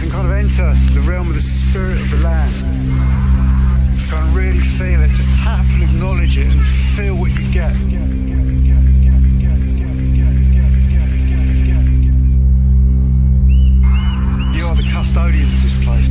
and kind of enter the realm of the spirit of the land. Kind of really feel it, just tap and acknowledge it and feel what you get. You are the custodians of this place.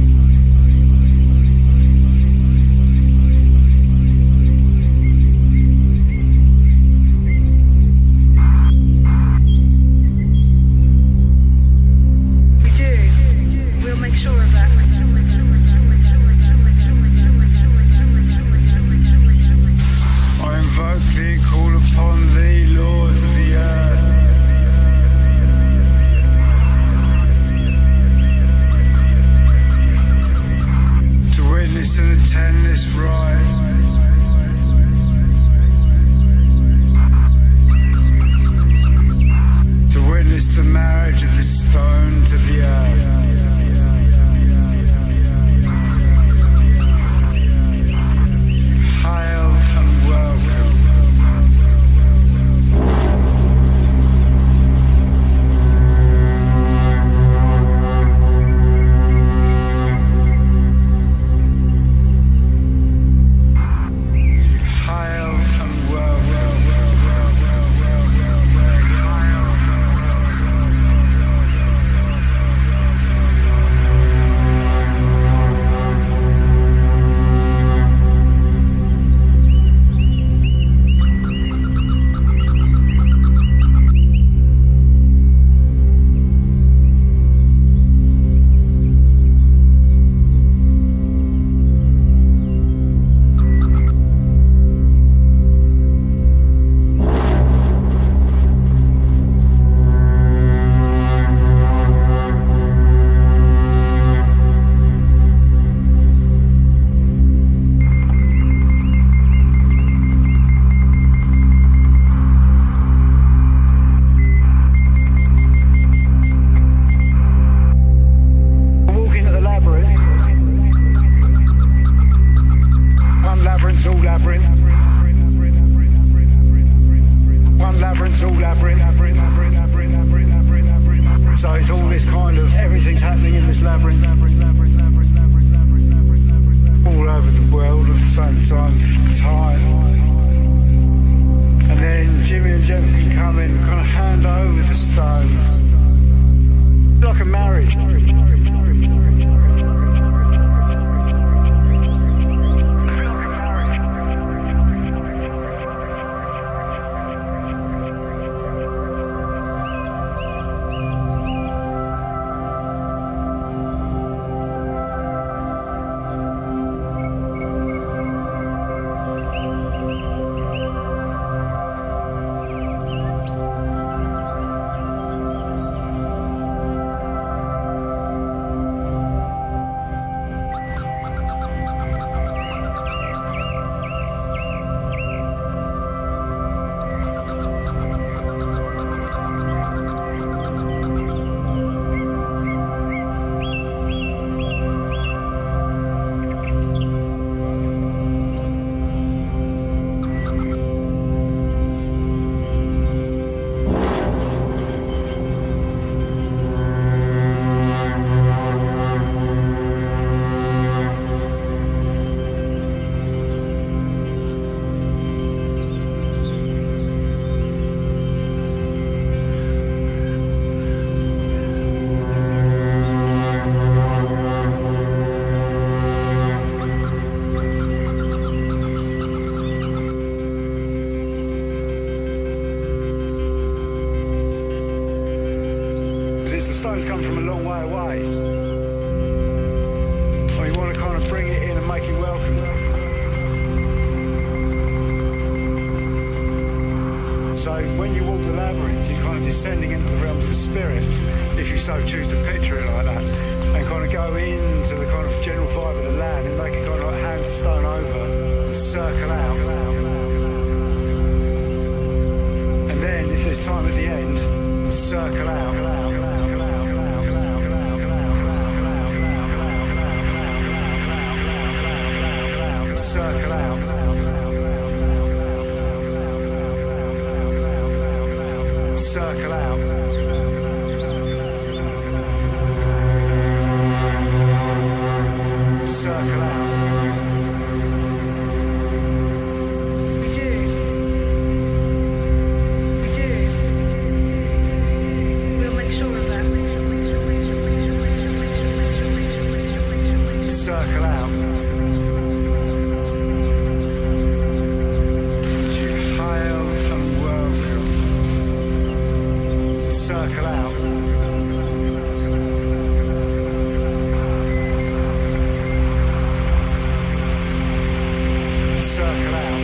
Stones come from a long way away, or you want to kind of bring it in and make it welcome. So when you walk the labyrinth, you're kind of descending into the realms of the spirit, if you so choose to picture it like that, and kind of go into the kind of general vibe of the land and make it kind of like hand the stone over and circle out. And then if there's time at the end, circle out. Circle out. Circle out. circle out. You hail and welcome. Circle out. Circle out.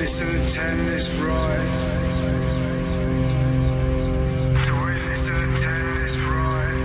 To attend this ride, to witness and attend this ride,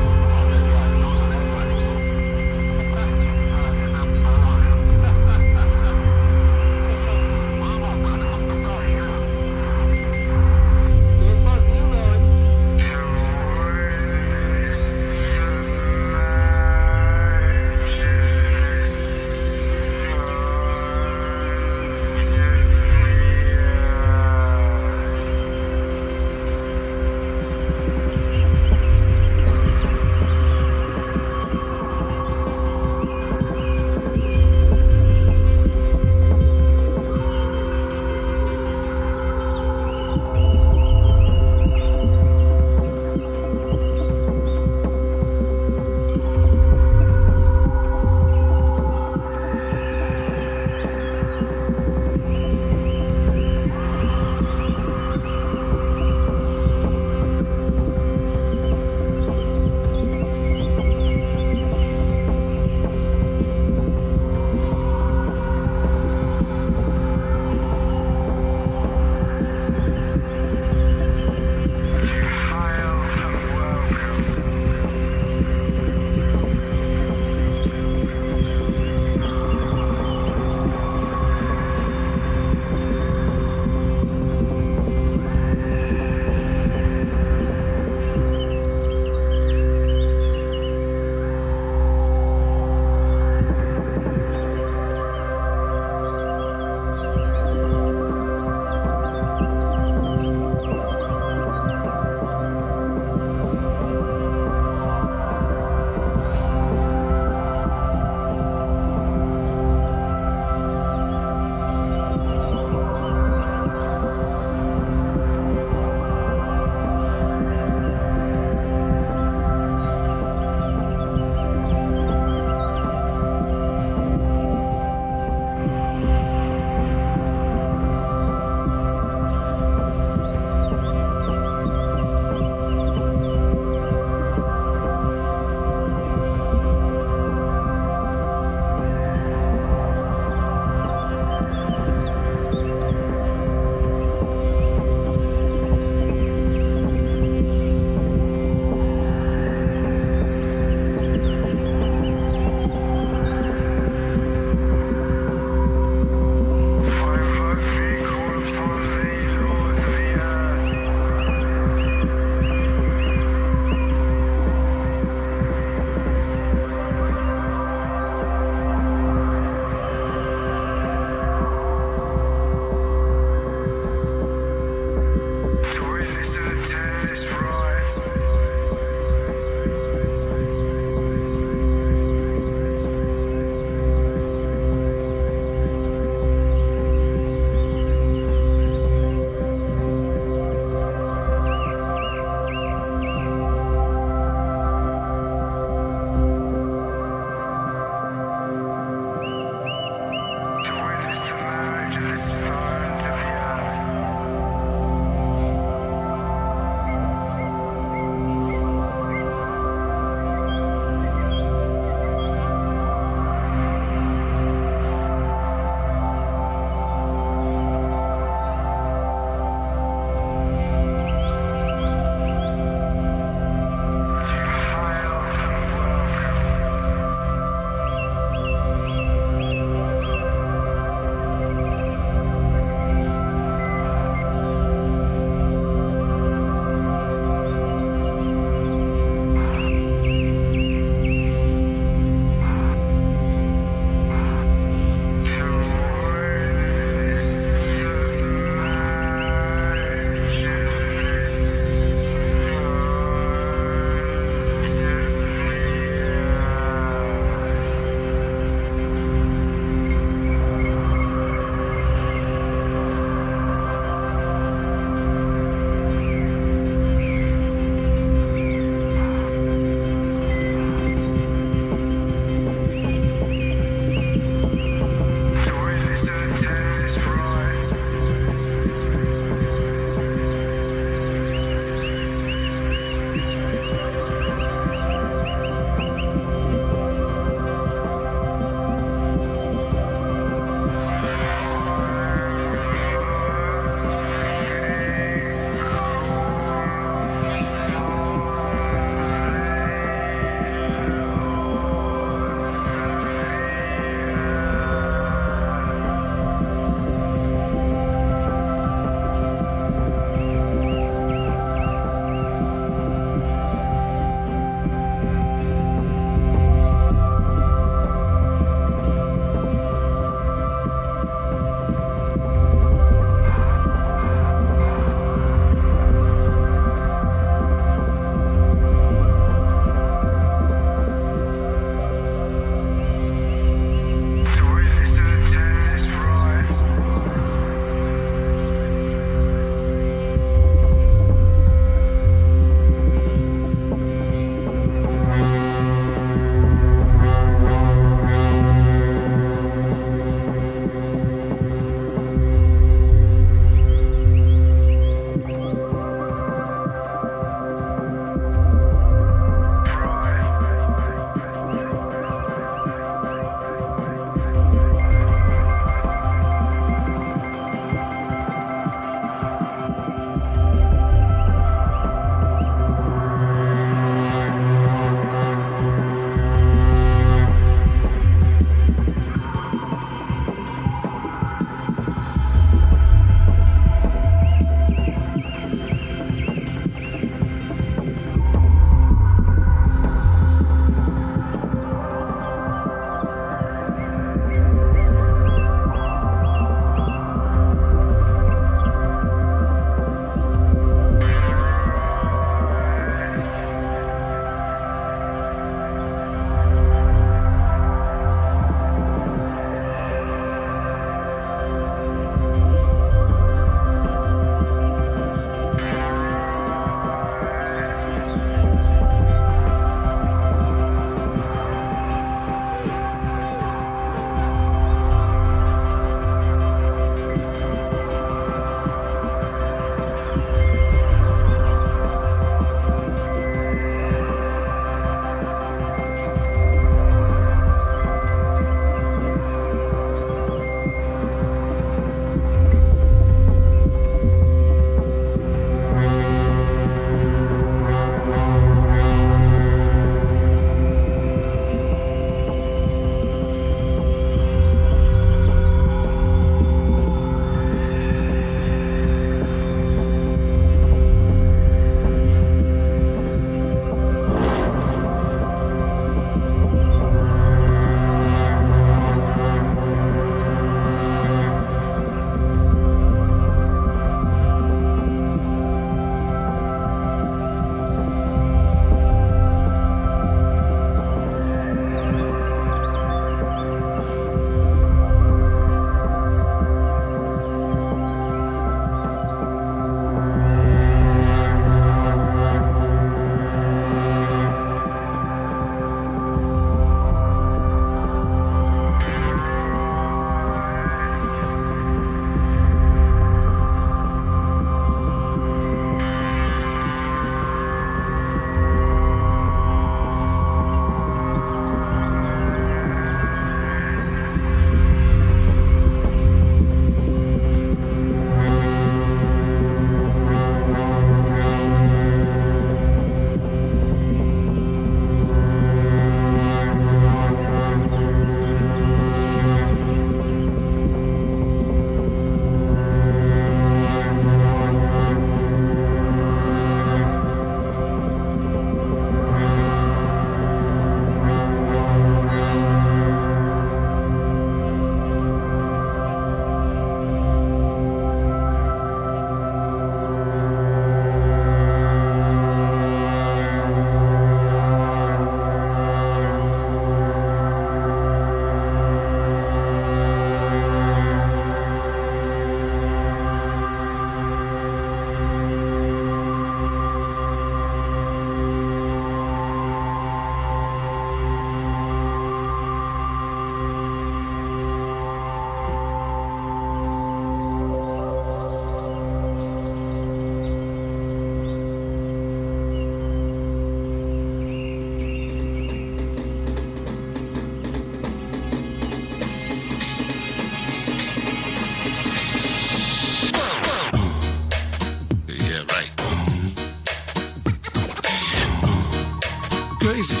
easy.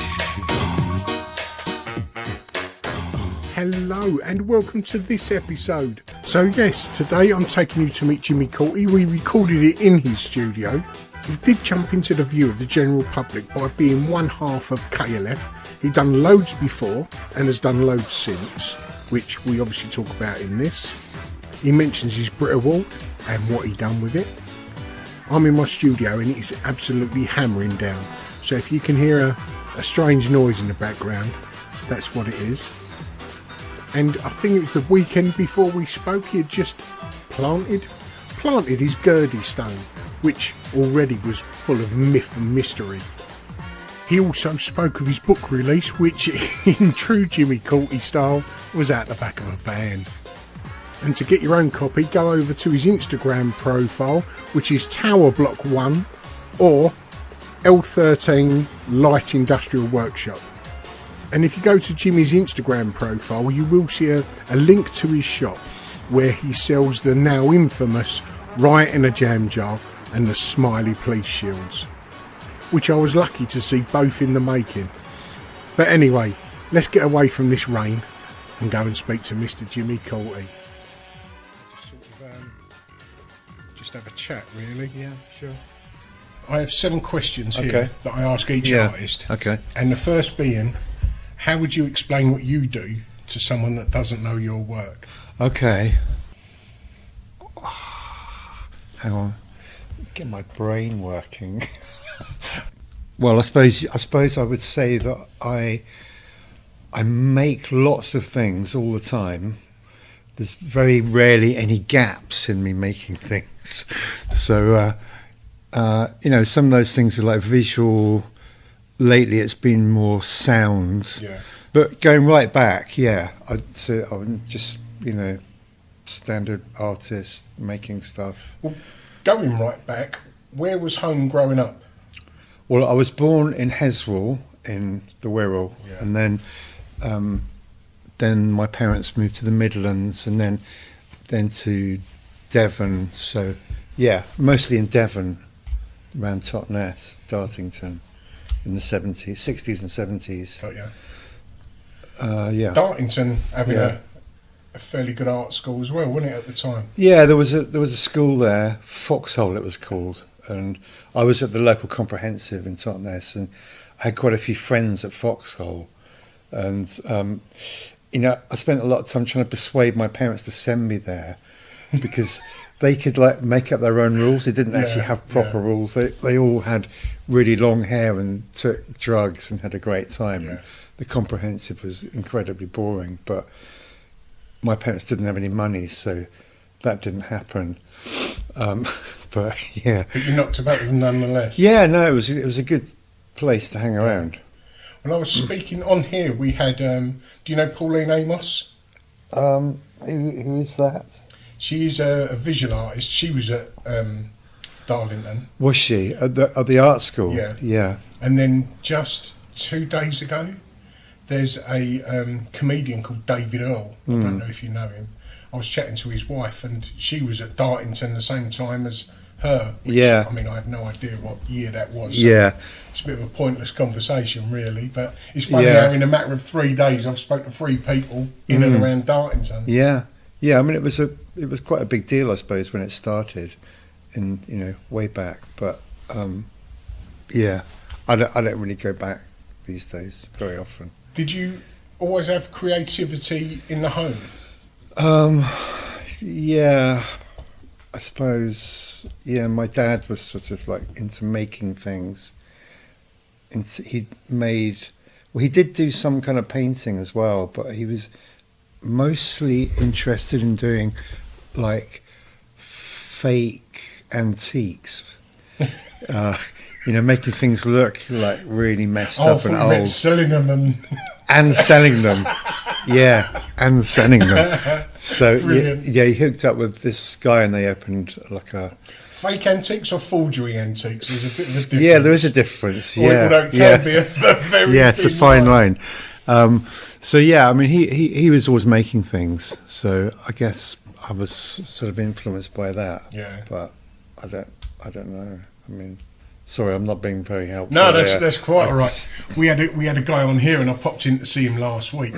Hello and welcome to this episode. So yes, today I'm taking you to meet Jimmy Courtney. We recorded it in his studio. He did jump into the view of the general public by being one half of KLF. He'd done loads before and has done loads since, which we obviously talk about in this. He mentions his Brit Award and what he done with it. I'm in my studio and it is absolutely hammering down. So if you can hear a strange noise in the background, that's what it is. And I think it was the weekend before we spoke, he had just planted his Gurdy stone, which already was full of myth and mystery. He also spoke of his book release, which in true Jimmy Courtney style was out the back of a van. And to get your own copy, go over to his Instagram profile, which is Tower Block 1 or L13 Light Industrial Workshop. And if you go to Jimmy's Instagram profile, you will see a link to his shop where he sells the now infamous Riot in a Jam Jar and the Smiley Police Shields, which I was lucky to see both in the making. But anyway, let's get away from this rain and go and speak to Mr. Jimmy Courtney. Just have a chat, really. Yeah, sure. I have 7 questions here that I ask each artist. Okay. And the first being, how would you explain what you do to someone that doesn't know your work? Okay. Hang on. Get my brain working. Well, I suppose I would say that I make lots of things all the time. There's very rarely any gaps in me making things. So, some of those things are like visual. Lately, it's been more sound. Yeah. But going right back, I'd say I'm just, standard artist making stuff. Well, going right back, where was home growing up? Well, I was born in Heswall in the Wirral, and then my parents moved to the Midlands, and then to Devon. So, mostly in Devon, around Totnes, Dartington, in the 60s and 70s. Got you. Dartington having a fairly good art school as well, wasn't it, at the time? Yeah, there was a school there, Foxhole it was called, and I was at the local comprehensive in Totnes, and I had quite a few friends at Foxhole, and I spent a lot of time trying to persuade my parents to send me there because they could make up their own rules. They didn't actually have proper rules. They all had really long hair and took drugs and had a great time. And the comprehensive was incredibly boring, but my parents didn't have any money, so that didn't happen. But you knocked about them nonetheless. Yeah, no, it was a good place to hang around. When I was speaking on here, we had, do you know Pauline Amos? Who is that? She's a visual artist. She was at Darlington. Was she? At the art school? Yeah. Yeah. And then just 2 days ago, there's a comedian called David Earl. I don't know if you know him. I was chatting to his wife, and she was at Dartington the same time as her. Which, I mean, I have no idea what year that was. So it's a bit of a pointless conversation, really. But it's funny how in a matter of 3 days, I've spoken to 3 people in and around Dartington. Yeah. I mean, it was quite a big deal, I suppose, when it started, way back. But I don't really go back these days very often. Did you always have creativity in the home? I suppose. My dad was sort of like into making things. And he did do some kind of painting as well, but he was mostly interested in doing like fake antiques. Making things look like really messed up and old. Selling them and selling them. And selling them. So he hooked up with this guy, and they opened like a fake antiques or forgery antiques. There's a bit of a difference. Yeah, there is a difference. Although it can be a very it's a fine line. I mean, he was always making things, so I guess I was sort of influenced by that. Yeah. But I don't know. I mean, Sorry, I'm not being very helpful. No, there. that's quite all right. We had a guy on here, and I popped in to see him last week.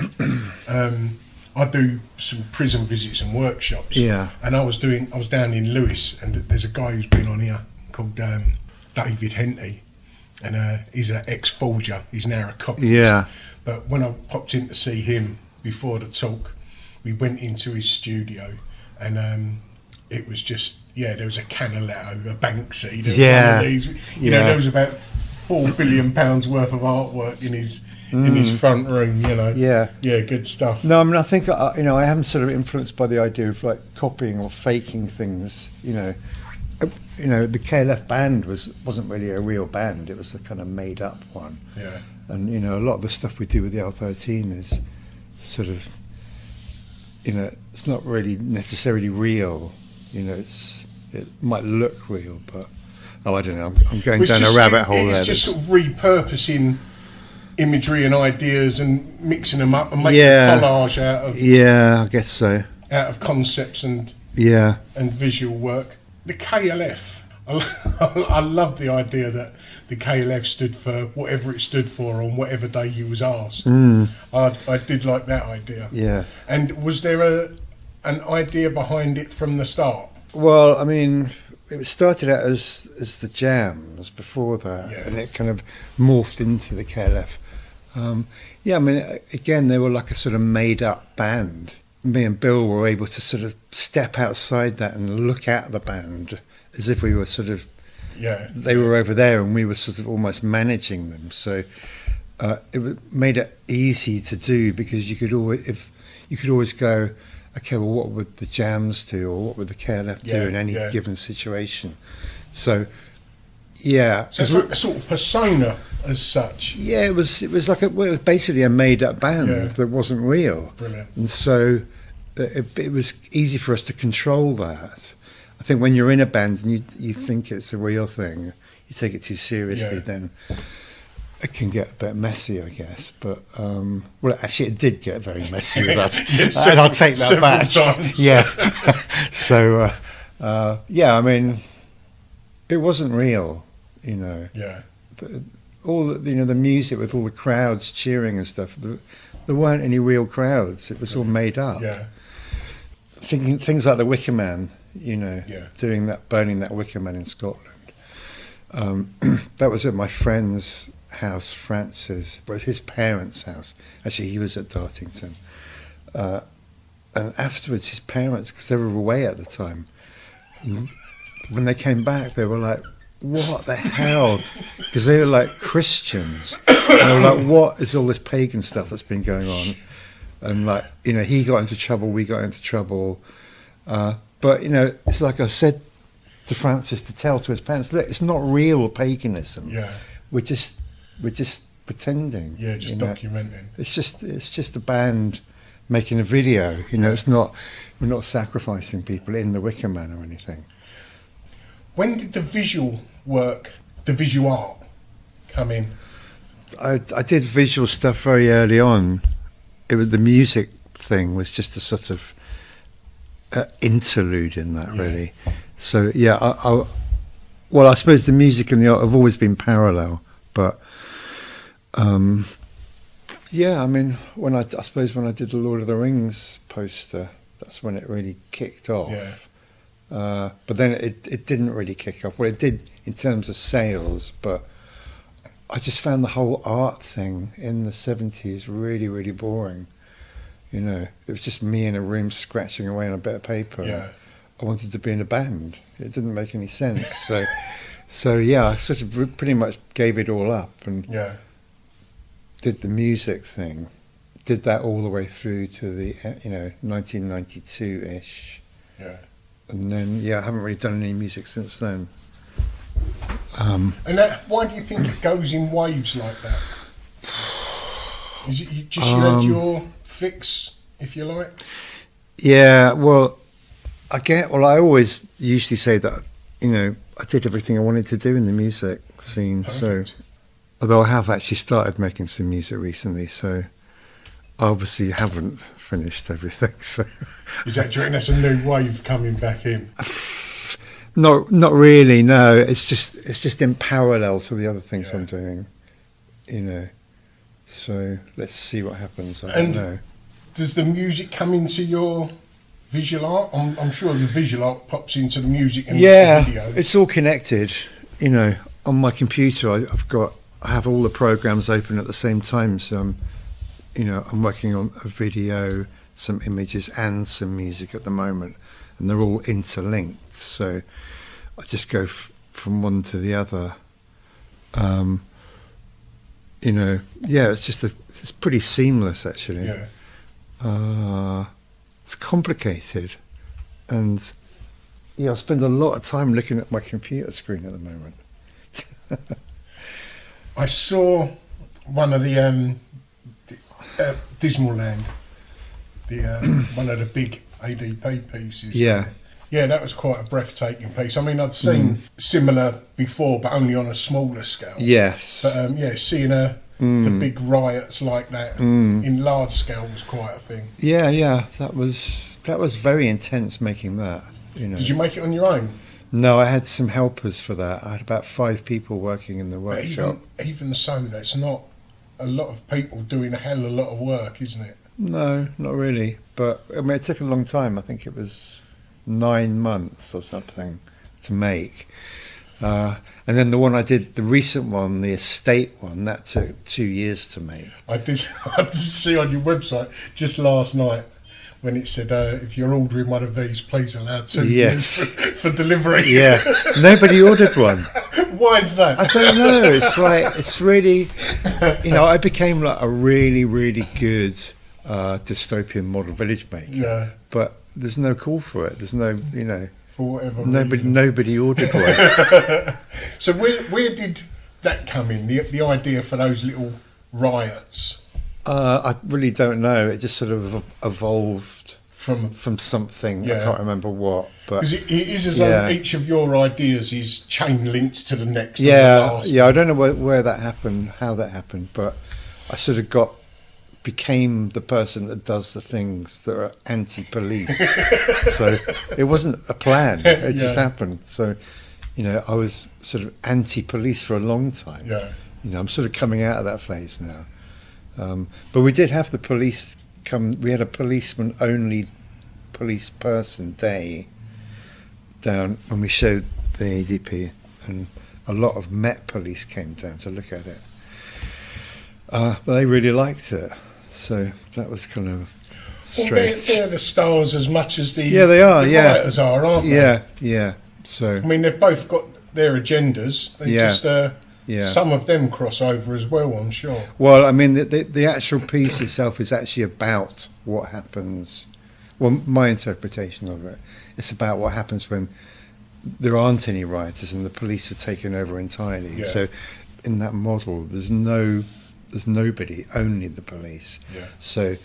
I do some prison visits and workshops. Yeah. And I was down in Lewis, and there's a guy who's been on here called David Henty, and he's an ex-forger. He's now a copyist. Yeah. But when I popped in to see him before the talk, we went into his studio, and it was just, there was a Canaletto, a Banksy, there was one of these. You know, there was about £4 billion worth of artwork in his front room, you know. Yeah, good stuff. No, I mean, I think I am sort of influenced by the idea of like copying or faking things. You know, the KLF band wasn't really a real band; it was a kind of made up one. Yeah. And a lot of the stuff we do with the L13 is sort of, it's not really necessarily real. It might look real, but I don't know. I'm going down a rabbit hole there. It's just sort of repurposing imagery and ideas and mixing them up and making a collage out of. Yeah, I guess so. Out of concepts and visual work. The KLF. I love the idea that the KLF stood for whatever it stood for on whatever day you was asked. I did like that idea. Yeah. And was there an idea behind it from the start? Well, I mean, it started out as the Jams before that, and it kind of morphed into the KLF. I mean, again, they were like a sort of made-up band. Me and Bill were able to sort of step outside that and look at the band as if we were sort of, they were over there and we were sort of almost managing them. So it made it easy to do because you could always go, okay, well, what would the Jams do or what would the KLF do in any given situation? So, so it's like a sort of persona as such. Yeah, it was like it was basically a made-up band that wasn't real. Brilliant. And so it was easy for us to control that. I think when you're in a band and you think it's a real thing, you take it too seriously, then it can get a bit messy, I guess. But well, actually, it did get very messy with us, and I'll take that back. Times. Yeah. So I mean, it wasn't real, Yeah. All the music with all the crowds cheering and stuff. There weren't any real crowds. It was all made up. Yeah. Thinking things like the Wicker Man, burning that Wicker Man in Scotland. That was at my friend's house, Francis, but his parents' house. Actually, he was at Dartington. And afterwards, his parents, because they were away at the time, when they came back, they were like, what the hell? Because they were like Christians. And they were like, what is all this pagan stuff that's been going on? And like, he got into trouble, we got into trouble. But, it's like I said to Francis to tell to his parents, look, it's not real paganism. Yeah. We're just pretending. Yeah, just documenting. It's just a band making a video. We're not sacrificing people in the Wicker Man or anything. When did the visual work, the visual art, come in? I did visual stuff very early on. It was the music thing was just a sort of interlude in that, really. So I suppose the music and the art have always been parallel, but I mean, when I did the Lord of the Rings poster, that's when it really kicked off. Yeah. But then it didn't really kick off. Well, it did in terms of sales, but I just found the whole art thing in the 70s really, really boring. It was just me in a room scratching away on a bit of paper. Yeah. I wanted to be in a band. It didn't make any sense. So I sort of pretty much gave it all up and did the music thing. Did that all the way through to the 1992-ish. Yeah. And then I haven't really done any music since then. And why do you think it goes in waves like that? Is it you had your fix, if you like? Yeah, well, I always usually say that, I did everything I wanted to do in the music scene. Perfect. So, although I have actually started making some music recently, so I obviously haven't finished everything. So, do you reckon that's a new wave coming back in? Not really. No, it's just in parallel to the other things I'm doing. You know, so let's see what happens. I don't know. Does the music come into your visual art? I'm sure the visual art pops into the music and the video. It's all connected. You know, on my computer, I have all the programs open at the same time. So I'm working on a video, some images, and some music at the moment, and they're all interlinked. So I just go from one to the other. It's pretty seamless actually. It's complicated, and I spend a lot of time looking at my computer screen at the moment. I saw one of the Dismal Land, one of the big ADP pieces. Yeah, that was quite a breathtaking piece. I mean, I'd seen similar before, but only on a smaller scale. Yes. But seeing the big riots like that in large scale was quite a thing. Yeah, that was very intense making that. You know. Did you make it on your own? No, I had some helpers for that. I had about 5 people working in the workshop. Even so, that's not a lot of people doing a hell of a lot of work, isn't it? No, not really. But I mean, it took a long time. I think it was 9 months or something to make. And then the one I did, the recent one, the estate one, that took 2 years to make. I did see on your website just last night when it said, if you're ordering one of these, please allow 2 years for delivery. Yeah, nobody ordered one. Why is that? I don't know. It's really, I became like a really, really good dystopian model village maker. Yeah. But there's no call for it. There's no, for whatever reason. Nobody ordered one. So where did that come in? The idea for those little riots? I really don't know. It just sort of evolved from something. I can't remember what. Because it is as though each of your ideas is chain linked to the next. Yeah. I don't know where that happened, how that happened, but I sort of became the person that does the things that are anti-police. So it wasn't a plan. It just happened. So, I was sort of anti-police for a long time. Yeah. I'm sort of coming out of that phase now. But we did have the police come. We had a policeman-only police person day down when we showed the ADP, and a lot of Met police came down to look at it. But they really liked it, so that was kind of strange. Well, they're the stars as much as the they are. The writers are, aren't they? Yeah. So I mean, they've both got their agendas. They just some of them cross over as well, I'm sure. Well, I mean, the actual piece itself is actually about what happens. Well, my interpretation of it, it's about what happens when there aren't any rioters and the police are taken over entirely. Yeah. So, in that model, there's nobody, only the police. Yeah. So,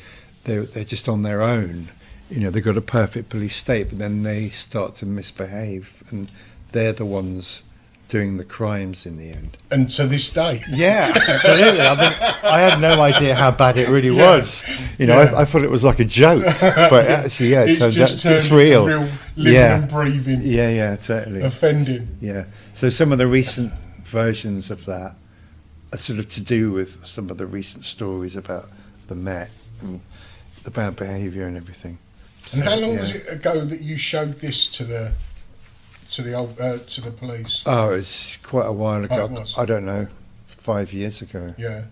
they're just on their own. They've got a perfect police state, but then they start to misbehave, and they're the ones doing the crimes in the end. And to this day. Yeah, absolutely. I mean, I had no idea how bad it really was. I thought it was like a joke, but actually, it's real. Real living and breathing. Yeah, totally. Offending. Yeah. So some of the recent versions of that are sort of to do with some of the recent stories about the Met and the bad behaviour and everything. And how long was it ago that you showed this to the police? Oh, it's quite a while ago. Oh, it was. I don't know, 5 years ago. Yeah.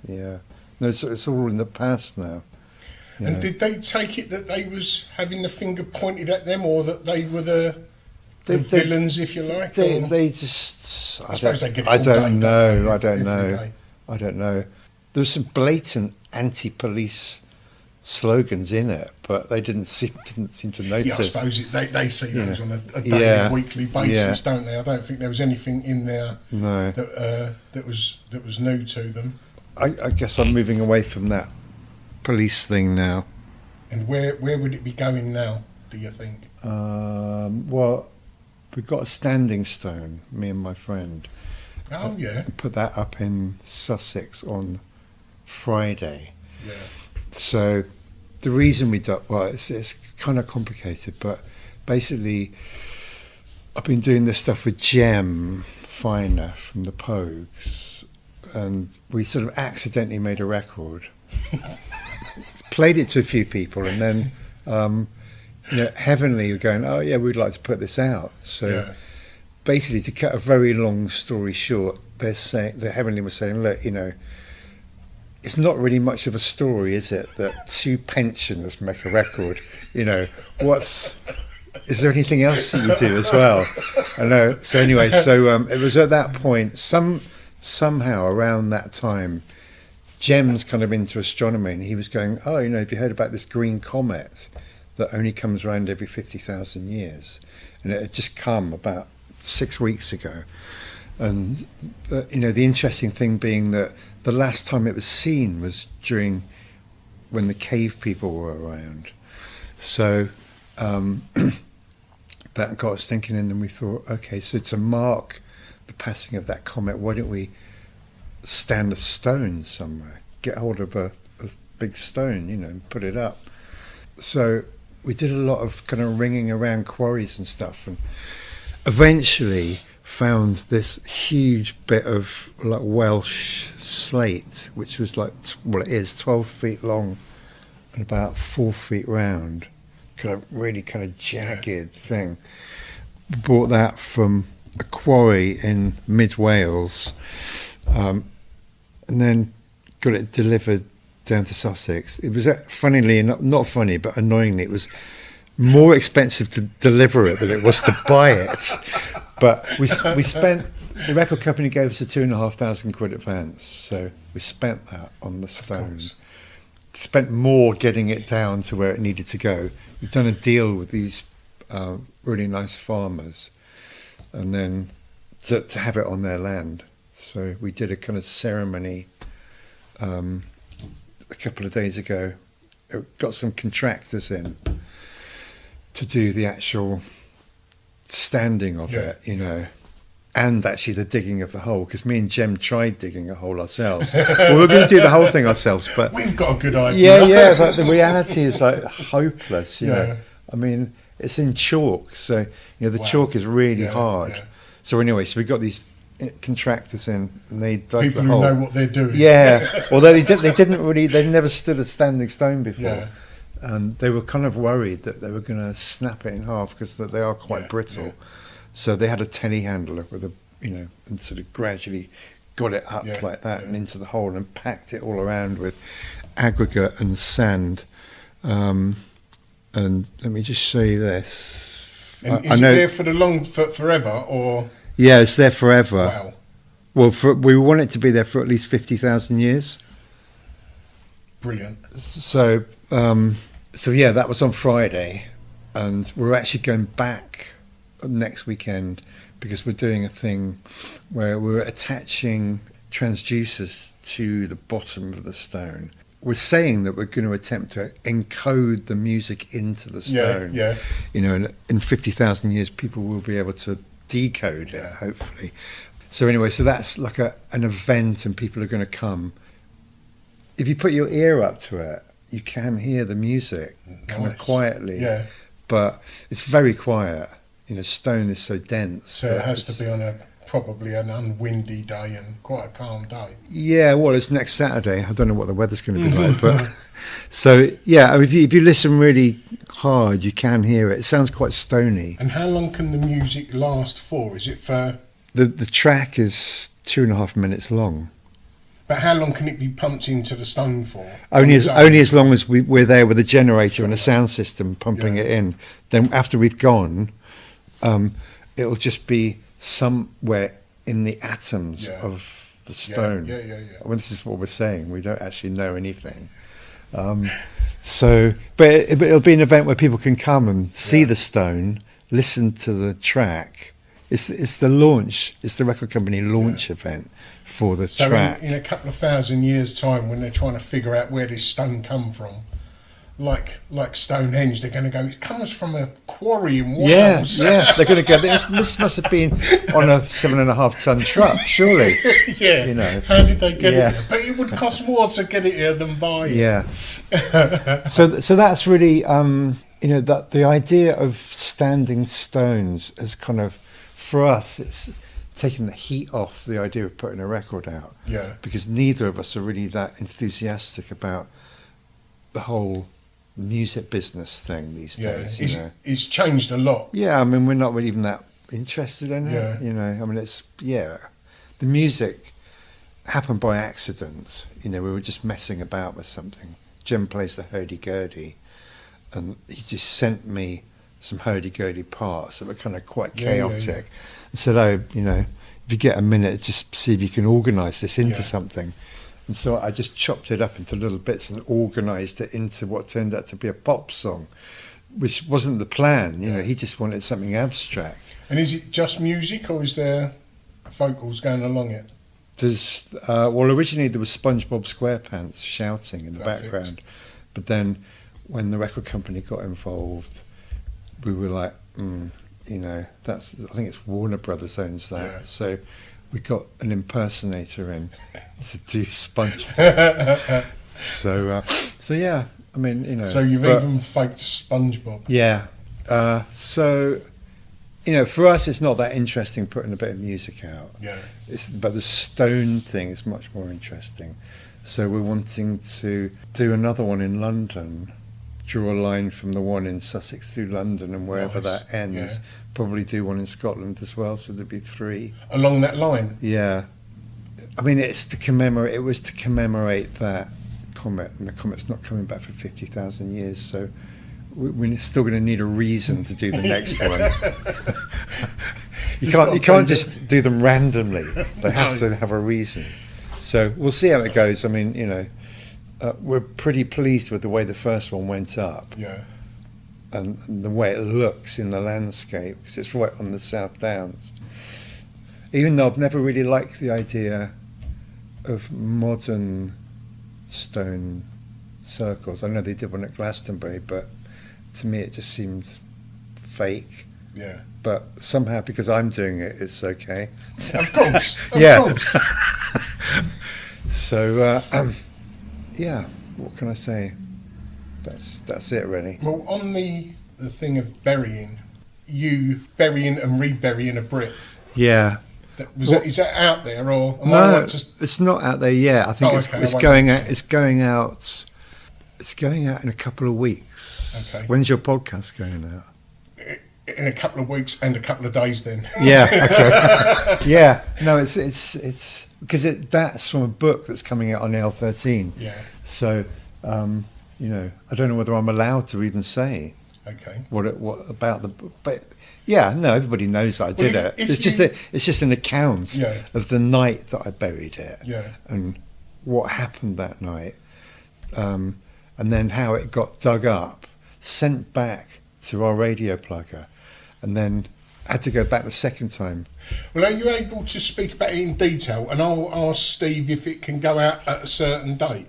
No, it's all in the past now. And did they take it that they was having the finger pointed at them, or that they were the villains, if you like? They just. I suppose they get it I all don't day, know. every I don't know. There's some blatant anti-police slogans in it, but they didn't seem to notice. Yeah, I suppose they see those on a daily, weekly basis, don't they? I don't think there was anything in there that was new to them. I guess I'm moving away from that police thing now. And where would it be going now, do you think? Well, we've got a standing stone, me and my friend. Oh, yeah. Put that up in Sussex on Friday. Yeah. So the reason we do, it's kind of complicated, but basically I've been doing this stuff with Jem Finer from the Pogues, and we sort of accidentally made a record. Played it to a few people, and then Heavenly were going, oh yeah, we'd like to put this out. So basically, to cut a very long story short, the Heavenly was saying, look, it's not really much of a story, is it, that two pensioners make a record? Is there anything else that you do as well? I know. So anyway, it was at that point, somehow around that time, Jem's kind of into astronomy, and he was going, oh, have you heard about this green comet that only comes around every 50,000 years? And it had just come about 6 weeks ago. And, the interesting thing being that the last time it was seen was when the cave people were around. So that got us thinking, and then we thought, okay, so to mark the passing of that comet, why don't we stand a stone somewhere, get hold of a big stone, and put it up. So we did a lot of kind of ringing around quarries and stuff, and eventually found this huge bit of like Welsh slate, which was it is 12 feet long and about 4 feet round, really jagged thing. Bought that from a quarry in mid-Wales, and then got it delivered down to Sussex. It was, funnily, not funny, but annoyingly, it was more expensive to deliver it than it was to buy it. But we spent, the record company gave us a £2,500 advance, so we spent that on the stone. Spent more getting it down to where it needed to go. We've done a deal with these really nice farmers, and then to have it on their land. So we did a kind of ceremony a couple of days ago. Got some contractors in to do the actual standing of it, and actually the digging of the hole, because me and Jem tried digging a hole ourselves. Well, we're going to do the whole thing ourselves, but we've got a good idea. Yeah, but the reality is hopeless. I mean, it's in chalk, so the chalk is really hard. Yeah. So anyway, we got these contractors in, and they dug people the who hole. know what they're doing. Yeah, although they'd never stood a standing stone before. Yeah. And they were kind of worried that they were going to snap it in half because they are quite brittle. Yeah. So they had a telehandler with and sort of gradually got it up like that and into the hole, and packed it all around with aggregate and sand. And let me just show you this. And is it there for forever, or? Yeah, it's there forever. Wow. Well, we want it to be there for at least 50,000 years. Brilliant. So yeah, that was on Friday, and we're actually going back next weekend because we're doing a thing where we're attaching transducers to the bottom of the stone. We're saying that we're going to attempt to encode the music into the stone. Yeah. And in 50,000 years, people will be able to decode it, hopefully. So anyway, so that's like an event, and people are going to come. If you put your ear up to it, you can hear the music kind of quietly. Yeah. But it's very quiet. Stone is so dense. So it has to be on probably an unwindy day and quite a calm day. Yeah, well, it's next Saturday. I don't know what the weather's going to be like, but so yeah, if you listen really hard, you can hear it. It sounds quite stony. And how long can the music last for? Is it for? The track is 2.5 minutes long. But how long can it be pumped into the stone for? Only as long as we're there with a generator and a sound system pumping it in. Then after we've gone, it'll just be somewhere in the atoms of the stone. Yeah. I mean, this is what we're saying. We don't actually know anything. But it'll be an event where people can come and see the stone, listen to the track. It's the launch. It's the record company launch event for the track. So in a couple of thousand years' time, when they're trying to figure out where this stone come from, like Stonehenge, they're going to go, it comes from a quarry in Wales. Yeah, they're going to go, this must have been on a 7.5 ton truck, surely. Yeah. How did they get it here? But it would cost more to get it here than buy it. Yeah. So that's really, that the idea of standing stones has kind of for us, it's taking the heat off the idea of putting a record out. Yeah. Because neither of us are really that enthusiastic about the whole music business thing these days. You know? It's changed a lot. Yeah, I mean, we're not really even that interested in it. Yeah. You know, I mean, the music happened by accident. You know, we were just messing about with something. Jim plays the hurdy-gurdy, and he just sent me some hurdy-gurdy parts that were kind of quite chaotic. And said, oh, you know, if you get a minute, just see if you can organise this into something. And so I just chopped it up into little bits and organised it into what turned out to be a pop song, which wasn't the plan. You know, he just wanted something abstract. And is it just music, or is there vocals going along it? There's well, originally there was SpongeBob SquarePants shouting in the background, but then when the record company got involved, we were like, you know, I think it's Warner Brothers owns that, so we got an impersonator in to do SpongeBob. so yeah, I mean, you know. So you've even faked SpongeBob. Yeah. So, you know, for us, it's not that interesting putting a bit of music out. Yeah. But the Stone thing is much more interesting. So we're wanting to do another one in London, draw a line from the one in Sussex through London, and wherever that ends, probably do one in Scotland as well. So there'd be 3 along that line. Yeah. I mean, it was to commemorate that comet, and the comet's not coming back for 50,000 years. So we're still going to need a reason to do the next one. You can't just do them randomly. They have to have a reason. So we'll see how it goes. I mean, you know, we're pretty pleased with the way the first one went up. Yeah. And the way it looks in the landscape, because it's right on the South Downs. Even though I've never really liked the idea of modern stone circles. I know they did one at Glastonbury, but to me it just seemed fake. Yeah. But somehow, because I'm doing it, it's okay. Of course. Of course. So, yeah, what can I say? That's it, really. Well, on the thing of burying, you burying and reburying a Brit. Yeah. Is that out there, or am no? I right to... It's not out there yet. I think it's going out. It's going out. It's going out in a couple of weeks. Okay. When's your podcast going out? In a couple of weeks and a couple of days, then. Yeah. Okay. Yeah. No, it's because that's from a book that's coming out on L13. Yeah. So, you know, I don't know whether I'm allowed to even say. Okay. What about the book? But yeah, no, everybody knows that I did it. It's just an account of the night that I buried it. Yeah. And what happened that night, and then how it got dug up, sent back to our radio plugger, and then had to go back the second time. Well, are you able to speak about it in detail? And I'll ask Steve if it can go out at a certain date.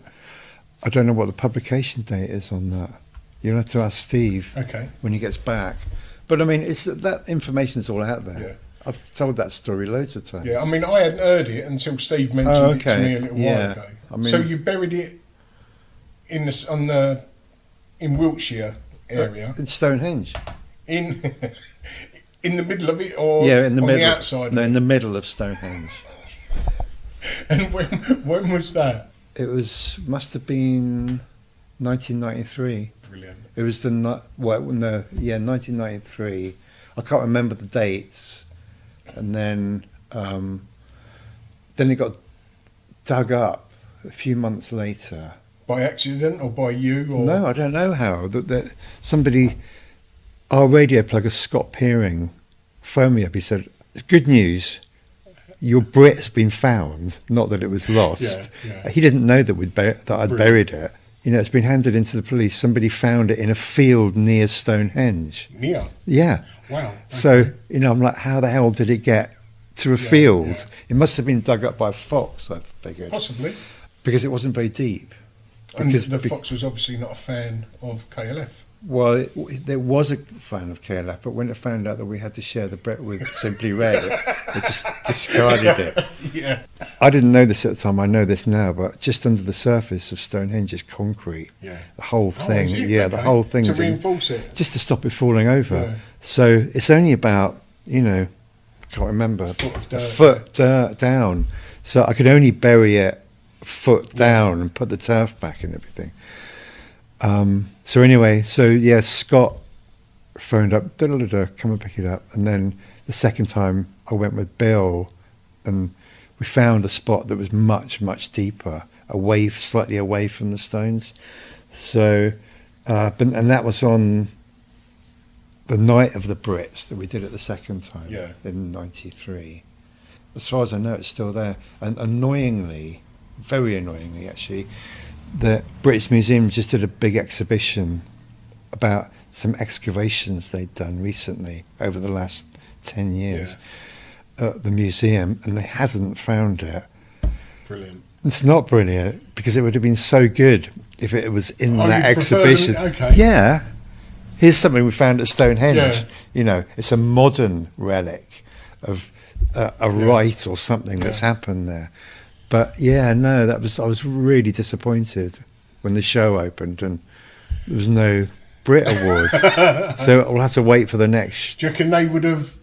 I don't know what the publication date is on that. You'll have to ask Steve when he gets back. But I mean, that information's all out there. Yeah. I've told that story loads of times. Yeah, I mean, I hadn't heard it until Steve mentioned it to me a little while ago. I mean, so you buried it in Wiltshire area? In Stonehenge. In the middle of it, or in the middle, the outside? No, in the middle of Stonehenge. And when was that? It must have been 1993. Brilliant. It was 1993. I can't remember the dates. And then it got dug up a few months later. By accident or by you? Or? No, I don't know how. Somebody, our radio plugger Scott Peering, phoned me up. He said, "Good news, your Brit's been found. Not that it was lost." Yeah. He didn't know that I'd buried it. You know, it's been handed into the police. Somebody found it in a field near Stonehenge. Near? Yeah. Wow. Okay. So, you know, I'm like, how the hell did it get to a field? Yeah. It must have been dug up by a fox, I figured. Possibly. Because it wasn't very deep. And the fox was obviously not a fan of KLF. Well, there was a fan of KLF, but when it found out that we had to share the Brit with Simply Red, it just discarded it. Yeah. I didn't know this at the time. I know this now, but just under the surface of Stonehenge is concrete. Yeah. The whole thing. The whole thing to is reinforce it. Just to stop it falling over. Yeah. So it's only about, you know, can't remember, Foot of a foot down. So I could only bury it foot down and put the turf back and everything. So anyway, Scott phoned up, come and pick it up. And then the second time I went with Bill, and we found a spot that was much, much deeper, slightly away from the stones. So, and that was on the night of the Brits that we did it the second time in '93. As far as I know, it's still there. And annoyingly, very annoyingly actually, the British Museum just did a big exhibition about some excavations they'd done recently over the last 10 years at the museum, and they hadn't found it. Brilliant. It's not brilliant, because it would have been so good if it was in that you prefer exhibition. okay. Yeah. Here's something we found at Stonehenge. Yeah. You know, it's a modern relic of a rite or something that's happened there. But I was really disappointed when the show opened and there was no Brit Award. So we'll have to wait for the next. Do you reckon they would have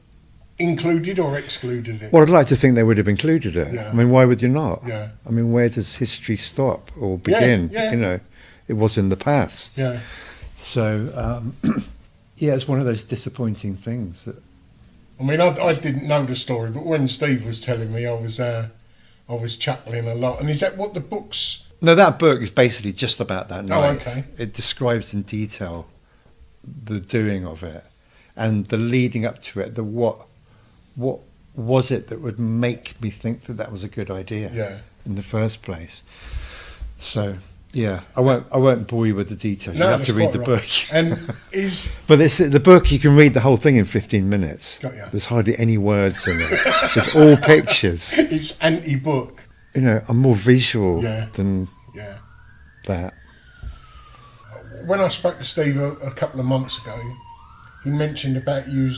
included or excluded it? Well, I'd like to think they would have included it. Yeah. I mean, why would you not? Yeah. I mean, where does history stop or begin? Yeah. You know, it was in the past. Yeah. So, it's one of those disappointing things. That, I mean, I didn't know the story, but when Steve was telling me, I was chuckling a lot. And is that what the book's... No, that book is basically just about that night. Oh, okay. It describes in detail the doing of it and the leading up to it. What was it that would make me think that was a good idea in the first place? So I won't bore you with the details. No, you have to read the book. And but the book, you can read the whole thing in 15 minutes. Got ya. There's hardly any words in it. It's all pictures. It's anti-book. You know, I'm more visual than that. When I spoke to Steve a couple of months ago, he mentioned about you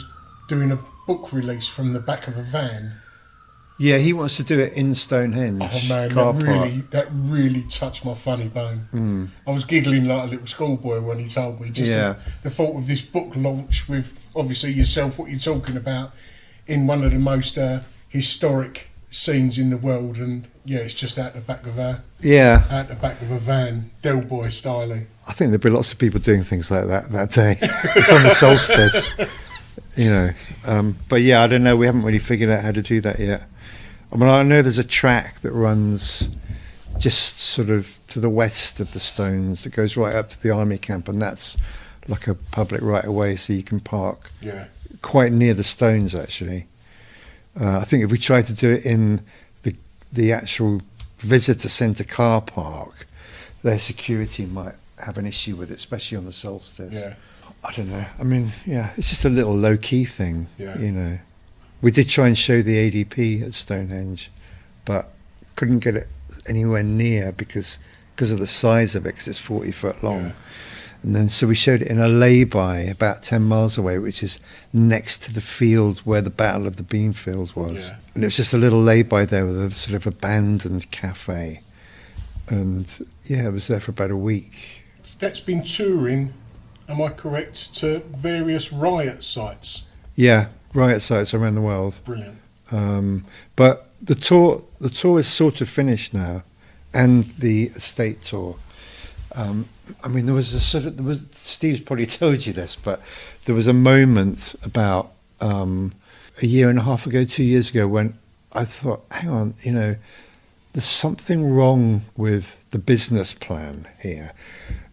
doing a book release from the back of a van. Yeah, he wants to do it in Stonehenge. Oh man, car that really touched my funny bone. I was giggling like a little schoolboy when he told me. Just the thought of this book launch with obviously yourself, what you're talking about, in one of the most historic scenes in the world, and it's just out the back of a van, Del Boy styling. I think there'd be lots of people doing things like that day. It's on the solstice, you know. But I don't know. We haven't really figured out how to do that yet. I mean, I know there's a track that runs just sort of to the west of the stones that goes right up to the army camp, and that's like a public right of way, so you can park quite near the stones actually. I think if we tried to do it in the actual visitor centre car park, their security might have an issue with it, especially on the solstice. Yeah. I don't know. I mean, it's just a little low-key thing, you know. We did try and show the ADP at Stonehenge, but couldn't get it anywhere near because of the size of it, because it's 40 foot long. Yeah. And then so we showed it in a lay-by about 10 miles away, which is next to the field where the Battle of the Beanfields was. Yeah. And it was just a little lay-by there with a sort of abandoned cafe. And it was there for about a week. That's been touring, am I correct, to various riot sites? Yeah, riot sites around the world. Brilliant. But the tour is sort of finished now, and the estate tour. I mean, there was Steve's probably told you this, but there was a moment about a year and a half ago, 2 years ago, when I thought, hang on, you know, there's something wrong with the business plan here,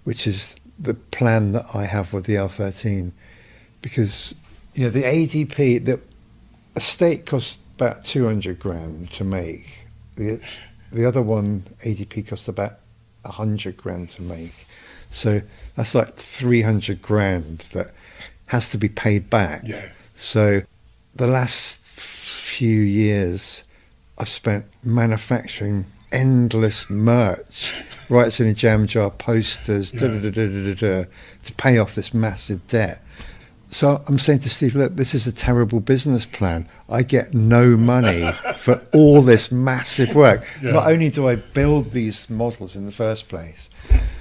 which is the plan that I have with the L13, because, you know, the ADP, the estate cost about 200 grand to make. The other one, ADP, cost about 100 grand to make. So that's like 300 grand that has to be paid back. Yeah. So the last few years I've spent manufacturing endless merch, rights in a jam jar, posters, to pay off this massive debt. So I'm saying to Steve, look, this is a terrible business plan. I get no money for all this massive work. Yeah. Not only do I build these models in the first place,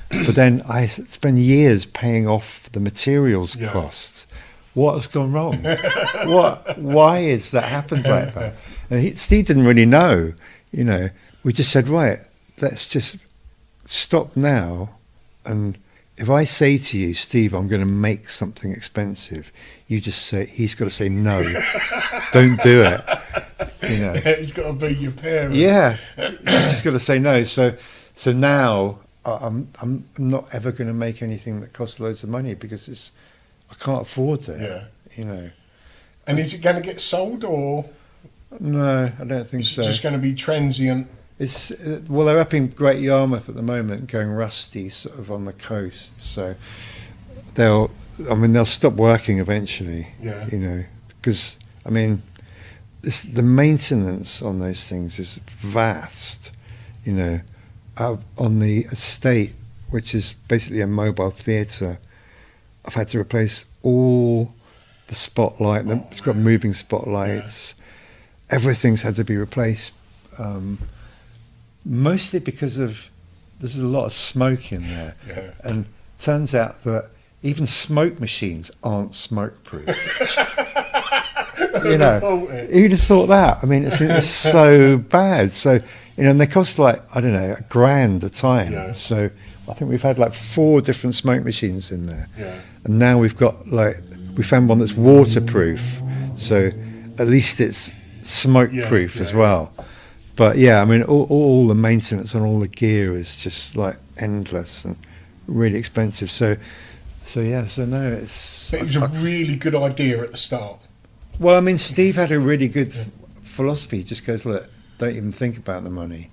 but then I spend years paying off the materials costs, what has gone wrong? Why has that happened like that? And Steve didn't really know, you know. We just said, right, let's just stop now. And if I say to you, Steve, I'm going to make something expensive, you just say, he's got to say no, don't do it. You know, He's got to be your parent. yeah, he's just got to say no. So now I'm not ever going to make anything that costs loads of money because I can't afford it. Yeah. You know. And is it going to get sold, or No, I don't think is so. it just going to be transient? It's well, they're up in Great Yarmouth at the moment, going rusty, sort of on the coast. So they'll stop working eventually. Yeah. You know, because I mean, the maintenance on those things is vast. You know, on the estate, which is basically a mobile theatre, I've had to replace all the spotlight. It's got moving spotlights. Yeah. Everything's had to be replaced. Mostly because there's a lot of smoke in there, and turns out that even smoke machines aren't smoke proof. You know, who'd have thought that? I mean, it's so bad. So, you know, and they cost like, I don't know, $1,000 a time. Yeah. So I think we've had like 4 different smoke machines in there, Yeah. and now we found one that's waterproof. So at least it's smoke proof as well. But yeah, I mean, all the maintenance on all the gear is just like endless and really expensive. So no, it's. But it was a really good idea at the start. Well, I mean, Steve had a really good philosophy. He just goes, look, don't even think about the money.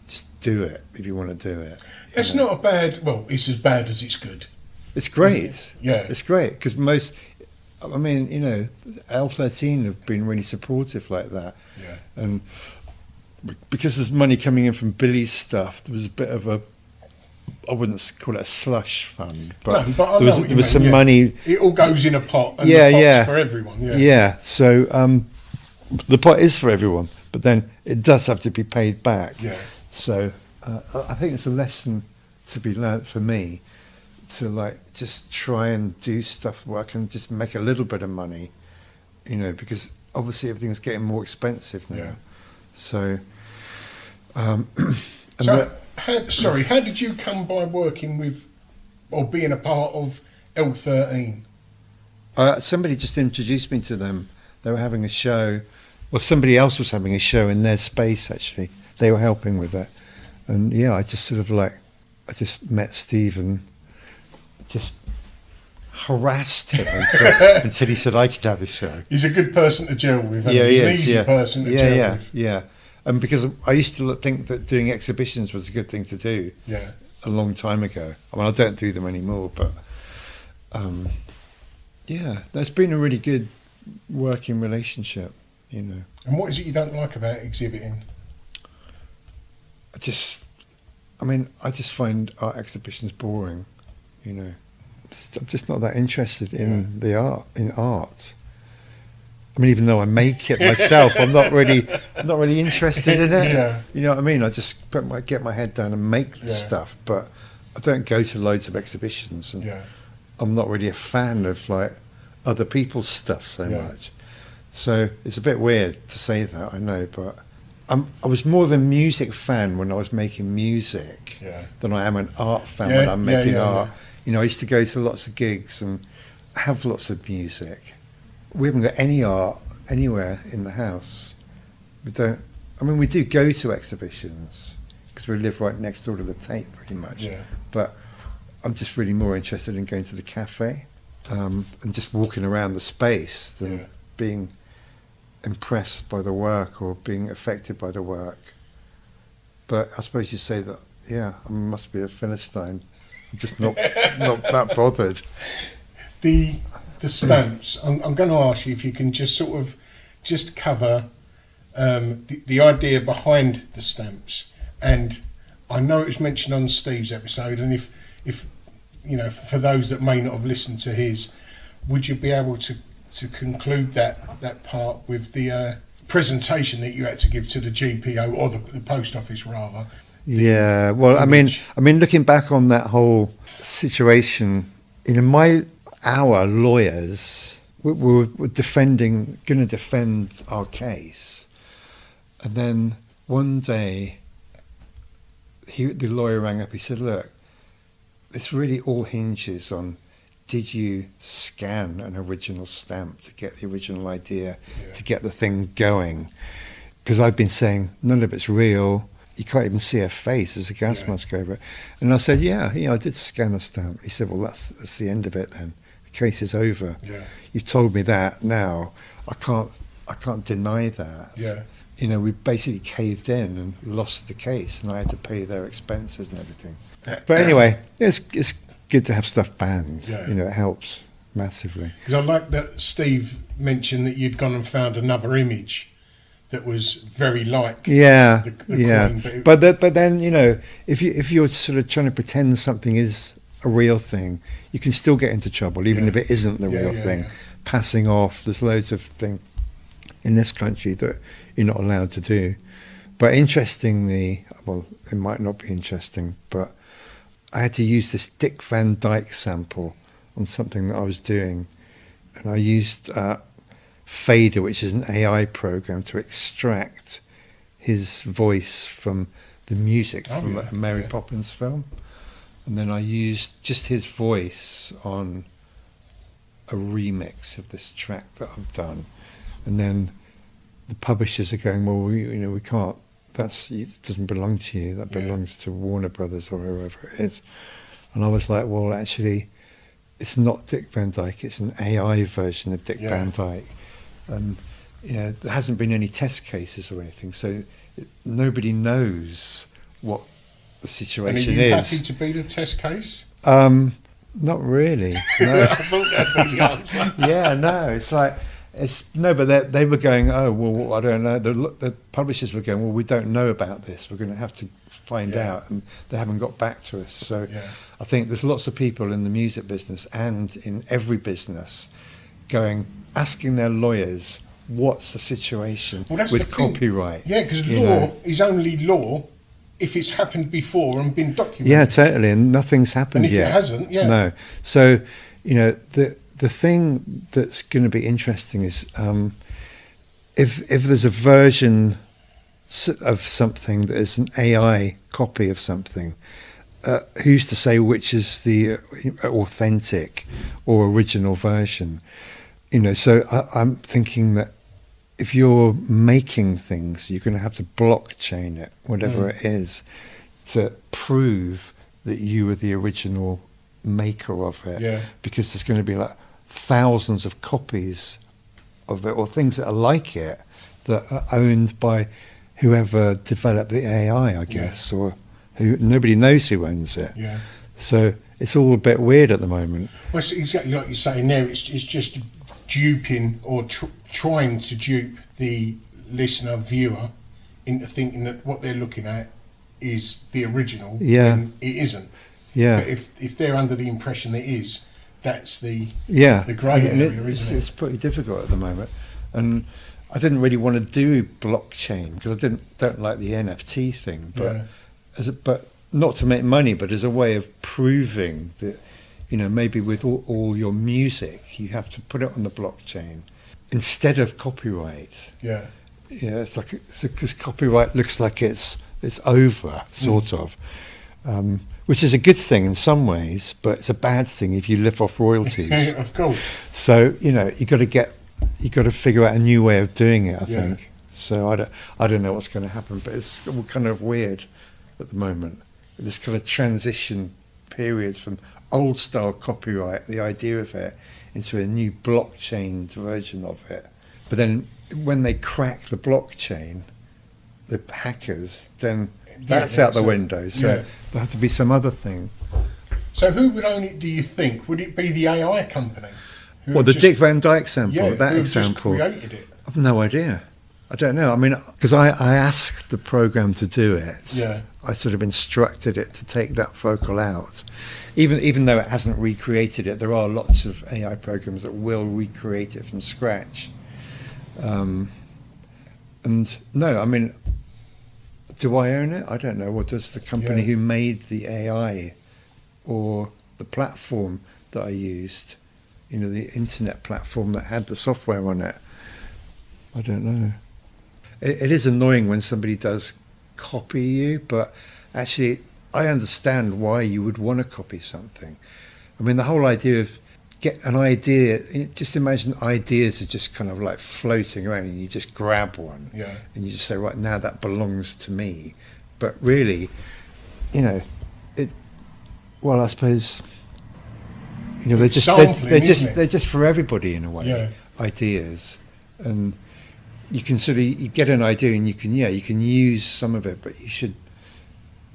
Just do it if you want to do it. It's not a bad. Well, it's as bad as it's good. It's great. Yeah. It's great because I mean, you know, L13 have been really supportive like that. Yeah. And because there's money coming in from Billy's stuff, there was a bit of I wouldn't call it a slush fund, but, No, but I know what you there was mean, some money. It all goes in a pot, and Yeah, the pot's yeah. for everyone. Yeah. Yeah, so the pot is for everyone, but then it does have to be paid back. Yeah. So I think it's a lesson to be learnt for me to like just try and do stuff where I can just make a little bit of money, you know, because obviously everything's getting more expensive now. Yeah. So, So, how did you come by working with or being a part of L13? Somebody just introduced me to them. They were having a show. Well, somebody else was having a show in their space, actually. They were helping with it. And yeah, I just met Steve and just harassed him until he said I could have a show. He's a good person to gel with. Yeah, He's he an is, easy person to gel with. Yeah. And because I used to think that doing exhibitions was a good thing to do a long time ago. I mean, I don't do them anymore, but there's been a really good working relationship, you know. And what is it you don't like about exhibiting? I just find art exhibitions boring, you know. I'm just not that interested in art. I mean, even though I make it myself, I'm not really interested in it. Yeah. You know what I mean? I just get my head down and make the stuff, but I don't go to loads of exhibitions, and I'm not really a fan of like other people's stuff so much. So it's a bit weird to say that, I know, but I was more of a music fan when I was making music than I am an art fan when I'm making art. You know, I used to go to lots of gigs and have lots of music. We haven't got any art anywhere in the house. We don't. I mean, we do go to exhibitions because we live right next door to the Tate, pretty much. Yeah. But I'm just really more interested in going to the cafe and just walking around the space than being impressed by the work or being affected by the work. But I suppose you say that, I must be a Philistine. I'm just not that bothered. The stamps. I'm going to ask you if you can just sort of just cover the idea behind the stamps. And I know it was mentioned on Steve's episode, and if you know, for those that may not have listened to his, would you be able to conclude that part with the presentation that you had to give to the GPO or the post office rather? Yeah, well, I mean, looking back on that whole situation, you know, our lawyers, we were going to defend our case, and then one day, the lawyer rang up. He said, "Look, this really all hinges on, did you scan an original stamp to get the original idea, to get the thing going? Because I've been saying none of it's real. You can't even see her face as a gas mask over it." And I said, yeah, I did scan a stamp. He said, well, that's the end of it then. The case is over. Yeah. You've told me that now. I can't deny that. Yeah. We basically caved in and lost the case, and I had to pay their expenses and everything. But anyway, it's good to have stuff banned. Yeah. It helps massively. Because I like that Steve mentioned that you'd gone and found another image that was very like the Queen. But then if you're sort of trying to pretend something is a real thing, you can still get into trouble, even if it isn't the real thing. Yeah. Passing off, there's loads of things in this country that you're not allowed to do. But interestingly, well, it might not be interesting, but I had to use this Dick Van Dyke sample on something that I was doing, and I used Fader, which is an AI program, to extract his voice from the music from a Mary Poppins film. And then I used just his voice on a remix of this track that I've done. And then the publishers are going, well, we can't, it doesn't belong to you, that belongs to Warner Brothers or whoever it is. And I was like, well, actually, it's not Dick Van Dyke, it's an AI version of Dick Van Dyke. And there hasn't been any test cases or anything, so nobody knows what the situation is. And are you happy to be the test case? Not really. No. I thought that'd be the answer. Yeah, no, it's like but they were going, oh well, I don't know. The publishers were going, well, we don't know about this. We're going to have to find out, and they haven't got back to us. So I think there's lots of people in the music business and in every business asking their lawyers, what's the situation with copyright? Yeah, because law is only law if it's happened before and been documented. Yeah, totally, and nothing's happened yet. And if it hasn't, no. So, the thing that's going to be interesting is if there's a version of something that is an AI copy of something, who's to say which is the authentic or original version? So I'm thinking that if you're making things, you're going to have to blockchain it, whatever it is, to prove that you were the original maker of it. Yeah. Because there's going to be like thousands of copies of it, or things that are like it, that are owned by whoever developed the AI, I guess, or who nobody knows who owns it. Yeah. So it's all a bit weird at the moment. Well, it's exactly like you're saying there. It's just duping or trying to dupe the listener, viewer, into thinking that what they're looking at is the original. And it isn't. Yeah. But if they're under the impression it is, that's the grey area, isn't it? It's pretty difficult at the moment. And I didn't really want to do blockchain because I don't like the NFT thing, but but not to make money, but as a way of proving that, maybe with all your music, you have to put it on the blockchain instead of copyright. Yeah. It's like because copyright looks like it's over, sort of, which is a good thing in some ways, but it's a bad thing if you live off royalties. Of course. So you got to figure out a new way of doing it. I think. So I don't know what's going to happen, but it's kind of weird at the moment. This kind of transition period from old style copyright, the idea of it, into a new blockchain version of it. But then when they crack the blockchain, the hackers, then that's out the window. So there'll have to be some other thing. So who would own it, do you think? Would it be the AI company? Well, the Dick Van Dyke sample, that who example. Just created it? I've no idea. I don't know. I mean, because I asked the program to do it. Yeah. I sort of instructed it to take that vocal out. Even though it hasn't recreated it, there are lots of AI programs that will recreate it from scratch. And no, I mean, do I own it? I don't know. Or does the company who made the AI or the platform that I used, the internet platform that had the software on it. I don't know. It is annoying when somebody does copy you, but actually I understand why you would want to copy something. I mean, the whole idea of get an idea, just imagine ideas are just kind of like floating around and you just grab one and you just say, right, now that belongs to me. But really, I suppose, they're just for everybody in a way, ideas. And you can you get an idea and you can use some of it, but you should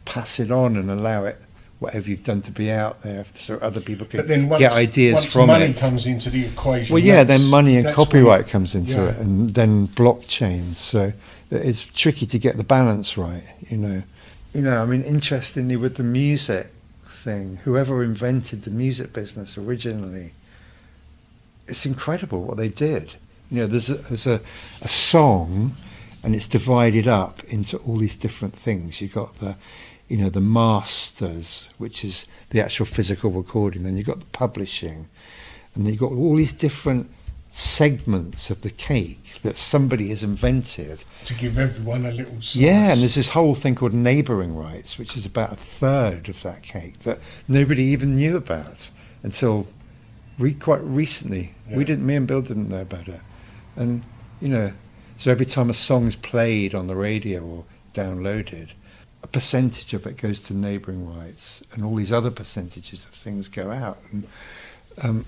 pass it on and allow it, whatever you've done, to be out there so other people can get ideas from it. Once money comes into the equation. Well, then money and copyright comes into it, and then blockchain. So it's tricky to get the balance right, I mean, interestingly, with the music thing, whoever invented the music business originally, it's incredible what they did. There's a song, and it's divided up into all these different things. You've got the masters, which is the actual physical recording. Then you've got the publishing, and then you've got all these different segments of the cake that somebody has invented to give everyone a little slice. Yeah, and there's this whole thing called neighbouring rights, which is about a third of that cake that nobody even knew about until quite recently. Me and Bill didn't know about it. And, so every time a song's played on the radio or downloaded, a percentage of it goes to neighbouring rights, and all these other percentages of things go out. And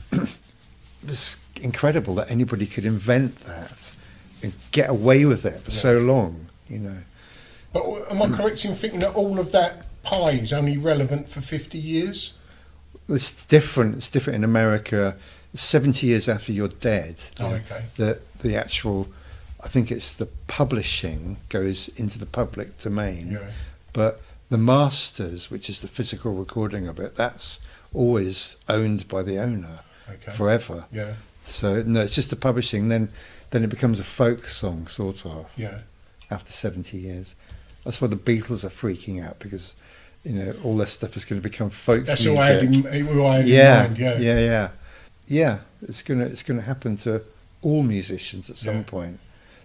it's incredible that anybody could invent that and get away with it for so long, But am I correct in thinking that all of that pie is only relevant for 50 years? It's different. It's different in America. 70 years after you're dead, the actual, I think it's the publishing goes into the public domain, but the masters, which is the physical recording of it, that's always owned by the owner forever. So no, it's just the publishing. Then it becomes a folk song, sort of. After 70 years, that's why the Beatles are freaking out, because all their stuff is going to become folk music. That's what I had in mind. Yeah, it's gonna happen to all musicians at some point.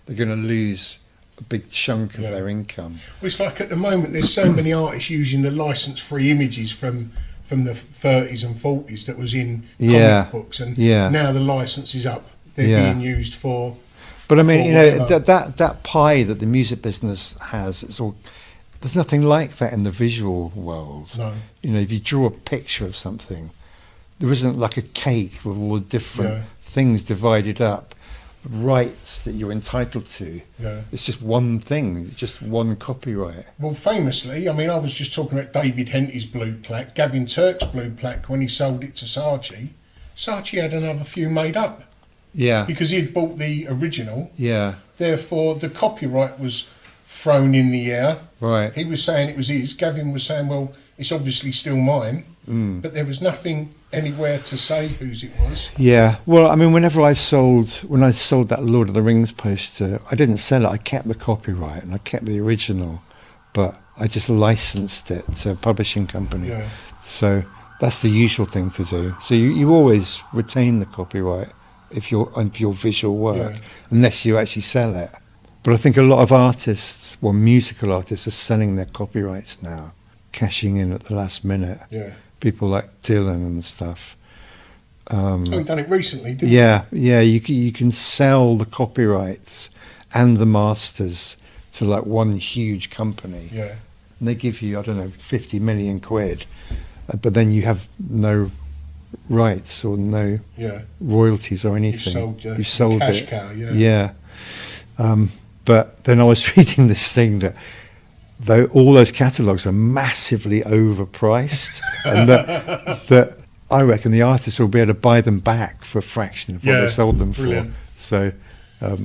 They're going to lose a big chunk of their income. Well, it's like at the moment there's so many artists using the license-free images from the 30s and 40s that was in comic books, and now the license is up. They're being used for. But I mean, that pie that the music business has, there's nothing like that in the visual world. No. If you draw a picture of something, there isn't like a cake with all the different things divided up, rights that you're entitled to. It's just one thing, just one copyright. Well, famously, I mean, I was just talking about David Henty's blue plaque, Gavin Turk's blue plaque, when he sold it to Saatchi had another few made up. Because he'd bought the original. Therefore, the copyright was thrown in the air. Right. He was saying it was his. Gavin was saying, well, it's obviously still mine. But there was nothing anywhere to say whose it was. Well, I mean, when I sold that Lord of the Rings poster, I didn't sell it. I kept the copyright and I kept the original, but I just licensed it to a publishing company. So that's the usual thing to do. So you always retain the copyright of your visual work, unless you actually sell it. But I think a lot of artists, musical artists, are selling their copyrights now, cashing in at the last minute. People like Dylan and stuff. We've done it recently, didn't we? You can sell the copyrights and the masters to like one huge company. And they give you, I don't know, 50 million quid, but then you have no rights or no royalties or anything. You've sold cash it. Cow, But then I was reading this thing that though all those catalogues are massively overpriced, and that I reckon the artists will be able to buy them back for a fraction of what they sold them for. So, like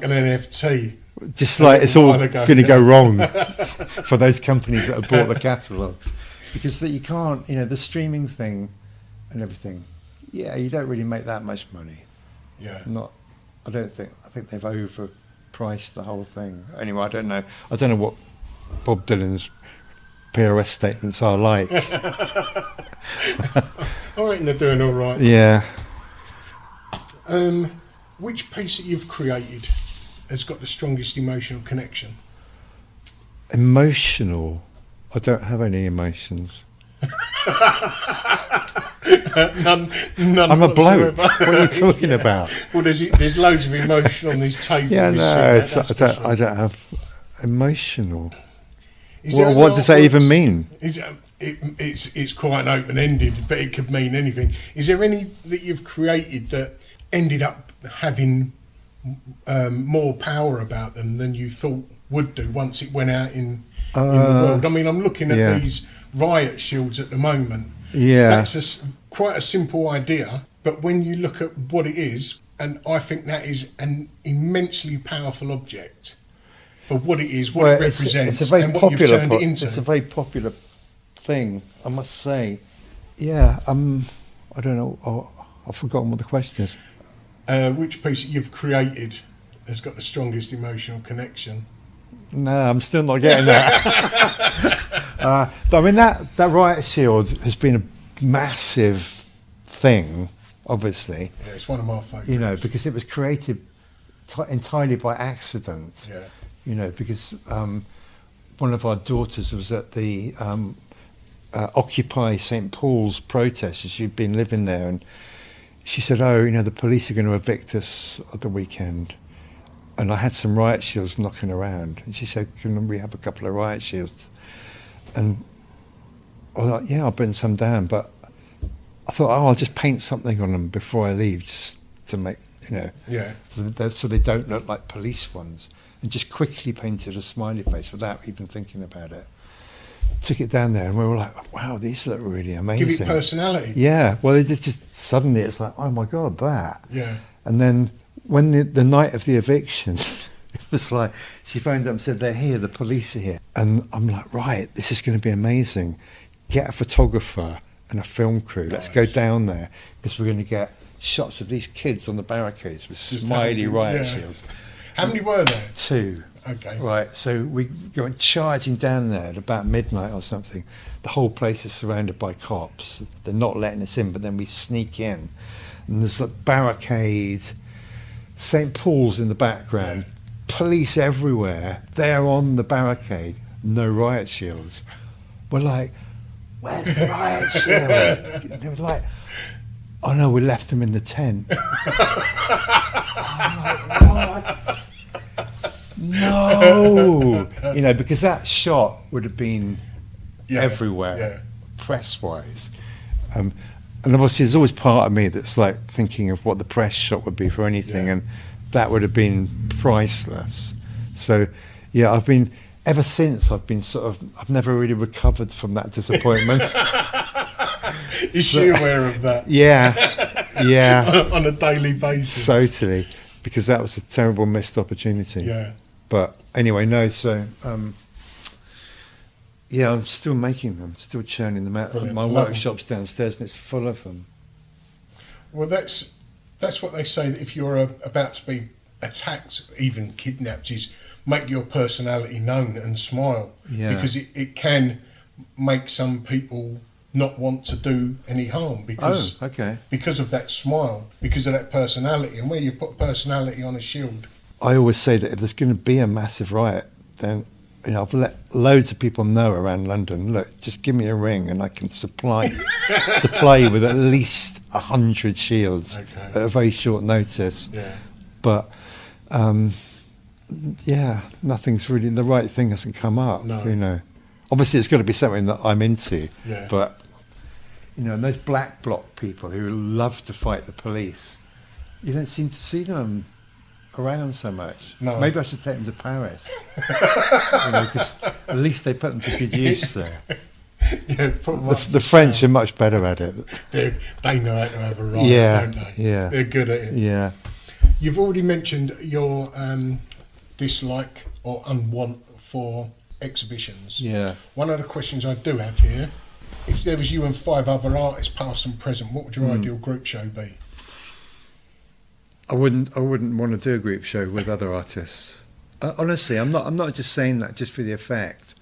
an NFT. Just like it's all going to go wrong for those companies that have bought the catalogues, because you can't, the streaming thing and everything. You don't really make that much money. I think they've overpriced the whole thing. Anyway, I don't know what Bob Dylan's PRS statements are like. I reckon they're doing all right. Which piece that you've created has got the strongest emotional connection? Emotional? I don't have any emotions. None I'm a bloke. whatsoever. What are you talking about? Well, there's loads of emotion on this table. Yeah, we've no, seen that, I don't have emotional. Is there What any does that even artworks- mean? It's quite open-ended, but it could mean anything. Is there any that you've created that ended up having more power about them than you thought would do once it went out in the world? I mean, I'm looking at yeah. these riot shields at the moment. Yeah. That's quite a simple idea, but when you look at what it is, and I think that is an immensely powerful object for what it is, what it represents, it's a very and what popular. you've turned it into. It's a very popular thing, I must say. Yeah. I don't know. I've forgotten what the question is. Which piece that you've created has got the strongest emotional connection? No, I'm still not getting that. But I mean, that riot shield has been a massive thing, obviously. Yeah, it's one of my favourites. You know, because it was created entirely by accident. Yeah. You know, because one of our daughters was at the Occupy St Paul's protest. She'd been living there, and she said, "Oh, you know, the police are going to evict us at the weekend." And I had some riot shields knocking around, and she said, "Can we have a couple of riot shields?" And I was like, "Yeah, I'll bring some down." But I thought, "Oh, I'll just paint something on them before I leave, just to make, you know, Yeah. so they don't look like police ones." And just quickly painted a smiley face without even thinking about it. Took it down there, and we were like, "Wow, these look really amazing." Give it personality. Yeah. Well, it just suddenly it's like, "Oh my God, that." Yeah. And then when the night of the eviction, it was like, she phoned up and said, "They're here, the police are here." And I'm like, right, this is going to be amazing. Get a photographer and a film crew. Let's go Nice. down there, because we're going to get shots of these kids on the barricades with Just smiley having- riot yeah. shields. How many were there? 2. Okay. Right, so we go charging down there at about midnight or something. The whole place is surrounded by cops. They're not letting us in, but then we sneak in. And there's a barricade, St Paul's in the background, police everywhere. They're on the barricade, no riot shields. We're like, "Where's the riot shields?" And they were like, "Oh no, we left them in the tent." I'm like, "What?" No, you know, because that shot would have been everywhere, Yeah. press-wise. And obviously, there's always part of me that's like thinking of what the press shot would be for anything, Yeah. and that would have been priceless. So, yeah, I've been ever since. I've never really recovered from that disappointment. Is she aware of that? Yeah, On a daily basis. totally, because that was a terrible missed opportunity. Yeah. But anyway, no, so yeah, I'm still making them, still churning them out. Brilliant. My Love 'em. workshop's downstairs and it's full of them. Well, that's what they say, that if you're about to be attacked, even kidnapped, is make your personality known and smile. Yeah. Because it can make some people not want to do any harm because Okay. because of that smile, because of that personality. And where you put personality on a shield, I always say that if there's going to be a massive riot, then, you know, I've let loads of people know around London, look, just give me a ring and I can supply you with at least 100 shields at a very short notice. Yeah. But yeah, nothing's really, the right thing hasn't come up. No. You know, obviously it's got to be something that I'm into. Yeah. But you know, and those black bloc people who love to fight the police, you don't seem to see them around so much. No. Maybe I should take them to Paris. You know, 'cause at least they put them to good use there. Yeah, put 'em up The French are much better at it. they know how to have a riot, Yeah, don't they? yeah. They're good at it. Yeah. You've already mentioned your dislike or unwant for exhibitions. Yeah. One of the questions I do have here, if there was you and 5 other artists, past and present, what would your ideal group show be? I wouldn't want to do a group show with other artists. Honestly, I'm not just saying that just for the effect.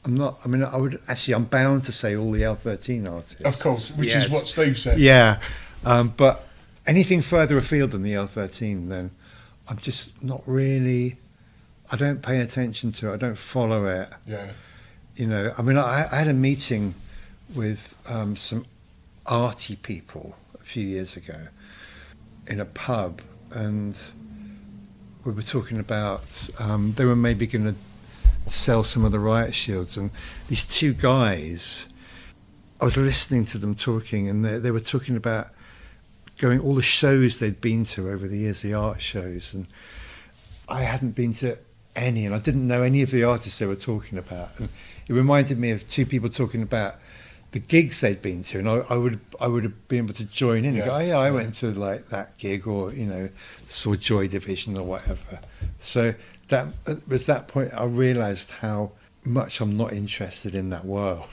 I'm bound to say all the L13 artists. Of course, which Yes. is what Steve said. Yeah, but anything further afield than the L13, then I'm just not really. I don't pay attention to it. I don't follow it. Yeah. You know, I mean, I had a meeting with some arty people a few years ago in a pub, and we were talking about they were maybe going to sell some of the riot shields, and these two guys, I was listening to them talking, and they were talking about going all the shows they'd been to over the years, the art shows, and I hadn't been to any, and I didn't know any of the artists they were talking about, and it reminded me of two people talking about the gigs they'd been to, and I would have been able to join in and go, oh yeah, I went to like that gig, or you know, saw Joy Division or whatever. So that was that point I realised how much I'm not interested in that world.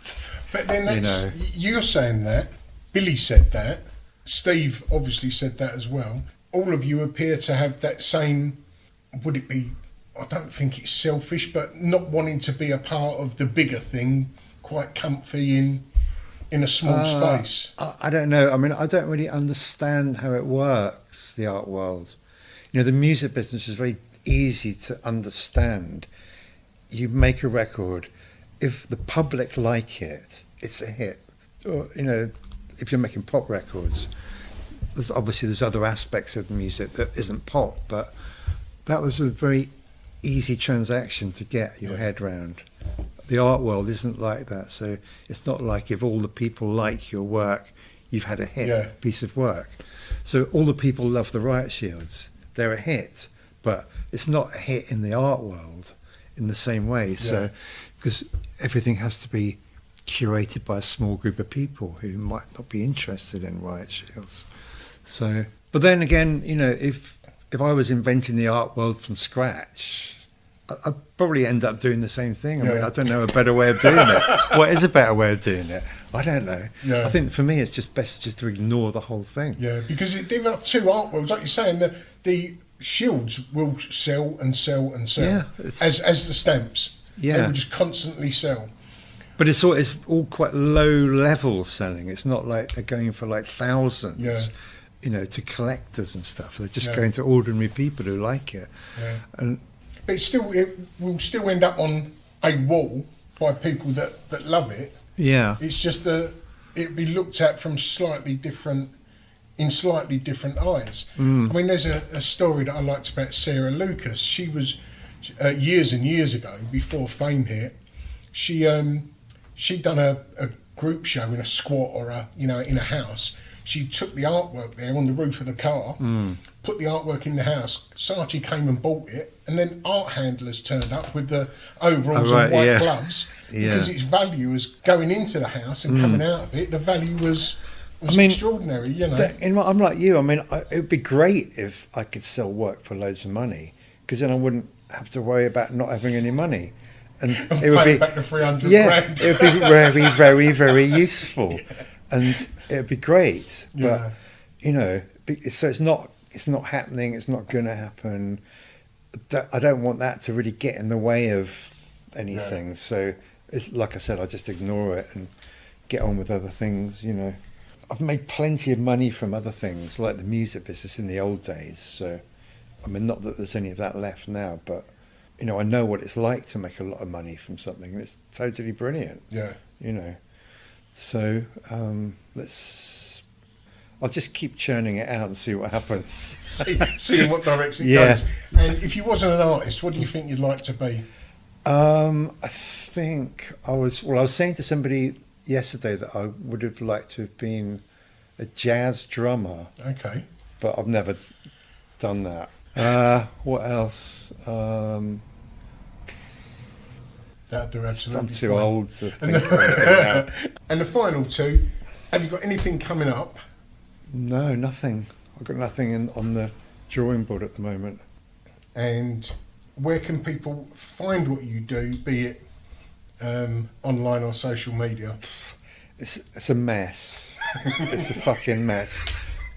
But then that's, you're saying that, Billy said that, Steve obviously said that as well. All of you appear to have that same, would it be, I don't think it's selfish, but not wanting to be a part of the bigger thing, quite comfy in a small space. I don't know. I mean, I don't really understand how it works, the art world. You know, the music business is very easy to understand. You make a record, if the public like it, it's a hit. Or, you know, if you're making pop records, there's other aspects of the music that isn't pop, but that was a very easy transaction to get your head round. The art world isn't like that, so it's not like if all the people like your work, you've had a hit piece of work. So all the people love the riot shields, they're a hit, but it's not a hit in the art world in the same way. So because everything has to be curated by a small group of people who might not be interested in riot shields. So, but then again, you know, if I was inventing the art world from scratch, I'd probably end up doing the same thing. I mean, I don't know a better way of doing it. What is a better way of doing it? I don't know. Yeah. I think for me, it's just best just to ignore the whole thing. Yeah, because it developed two art worlds. Like you're saying, the shields will sell and sell and sell. Yeah, as the stamps. Yeah. They will just constantly sell. But it's all quite low level selling. It's not like they're going for like thousands, you know, to collectors and stuff. They're just going to ordinary people who like it. Yeah. And but it will still end up on a wall by people that love it. Yeah. It's just that it'd be looked at from slightly different eyes. I mean, there's a story that I liked about Sarah Lucas. She was years and years ago, before fame hit, she'd done a group show in a squat or in a house. She took the artwork there on the roof of the car, put the artwork in the house. Saatchi came and bought it, and then art handlers turned up with the overalls and white gloves, because its value was going into the house and coming out of it. The value was extraordinary, you know. I'm like you. I mean, it would be great if I could sell work for loads of money, because then I wouldn't have to worry about not having any money. And it would be back to 300 grand. It would be very, very, very useful, and it would be great. But you know, so it's not happening. It's not going to happen. I don't want that to really get in the way of anything. So, it's, like I said, I just ignore it and get on with other things. You know, I've made plenty of money from other things, like the music business in the old days. So, I mean, not that there's any of that left now, but you know, I know what it's like to make a lot of money from something, and it's totally brilliant. Yeah. You know, so I'll just keep churning it out and see what happens. see in what direction it goes. And if you wasn't an artist, what do you think you'd like to be? I think I was saying to somebody yesterday that I would have liked to have been a jazz drummer. Okay. But I've never done that. What else? That'd do absolutely I'm too fine. old to think about it now. And the final two, have you got anything coming up? No, nothing. I've got nothing on the drawing board at the moment. And where can people find what you do, be it online or social media? It's a mess. It's a fucking mess.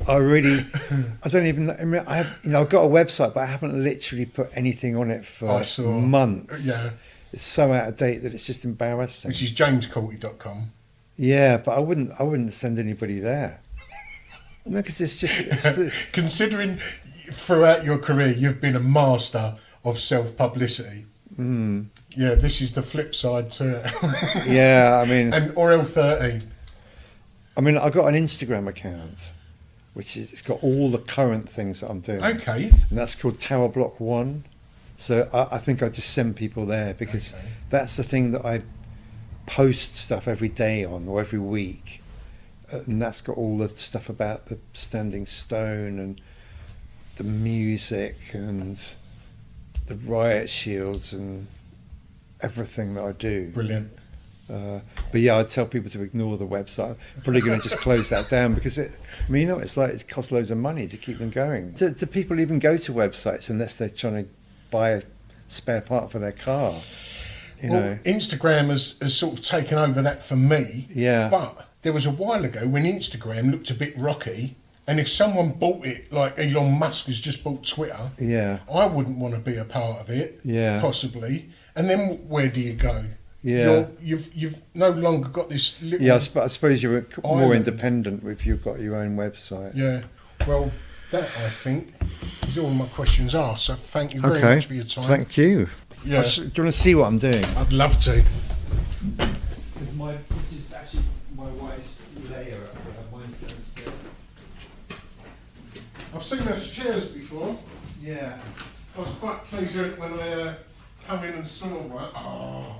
I don't even. I mean, I've got a website, but I haven't literally put anything on it for months. Yeah, it's so out of date that it's just embarrassing. Which is jamescourtney.com. Yeah, but I wouldn't send anybody there. No, because it's just Considering throughout your career you've been a master of self-publicity. Yeah, this is the flip side to it. yeah. I mean, And or L13. I got an Instagram account, which is it's got all the current things that I'm doing. Okay. And that's called Tower Block One. So I think I just send people there because Okay. that's the thing that I post stuff every day on or every week. And that's got all the stuff about the Standing Stone and the music and the riot shields and everything that I do. Brilliant. But yeah, I'd tell people to ignore the website. I'm probably going to just close that down because it costs loads of money to keep them going. Do people even go to websites unless they're trying to buy a spare part for their car? You know? Instagram has sort of taken over that for me. Yeah. But there was a while ago when Instagram looked a bit rocky, and if someone bought it, like Elon Musk has just bought Twitter, Yeah. I wouldn't want to be a part of it. Yeah. Possibly. And then where do you go? Yeah. You've no longer got this little. Yeah, I suppose you're more Island. independent if you've got your own website. Yeah. Well, that I think is all my questions are. So thank you very Okay. much for your time. Thank you. Yeah. Do you want to see what I'm doing? I'd love to. This is actually my wife's layer. I've seen those chairs before. Yeah. I was quite pleased when I come in and saw one. Oh,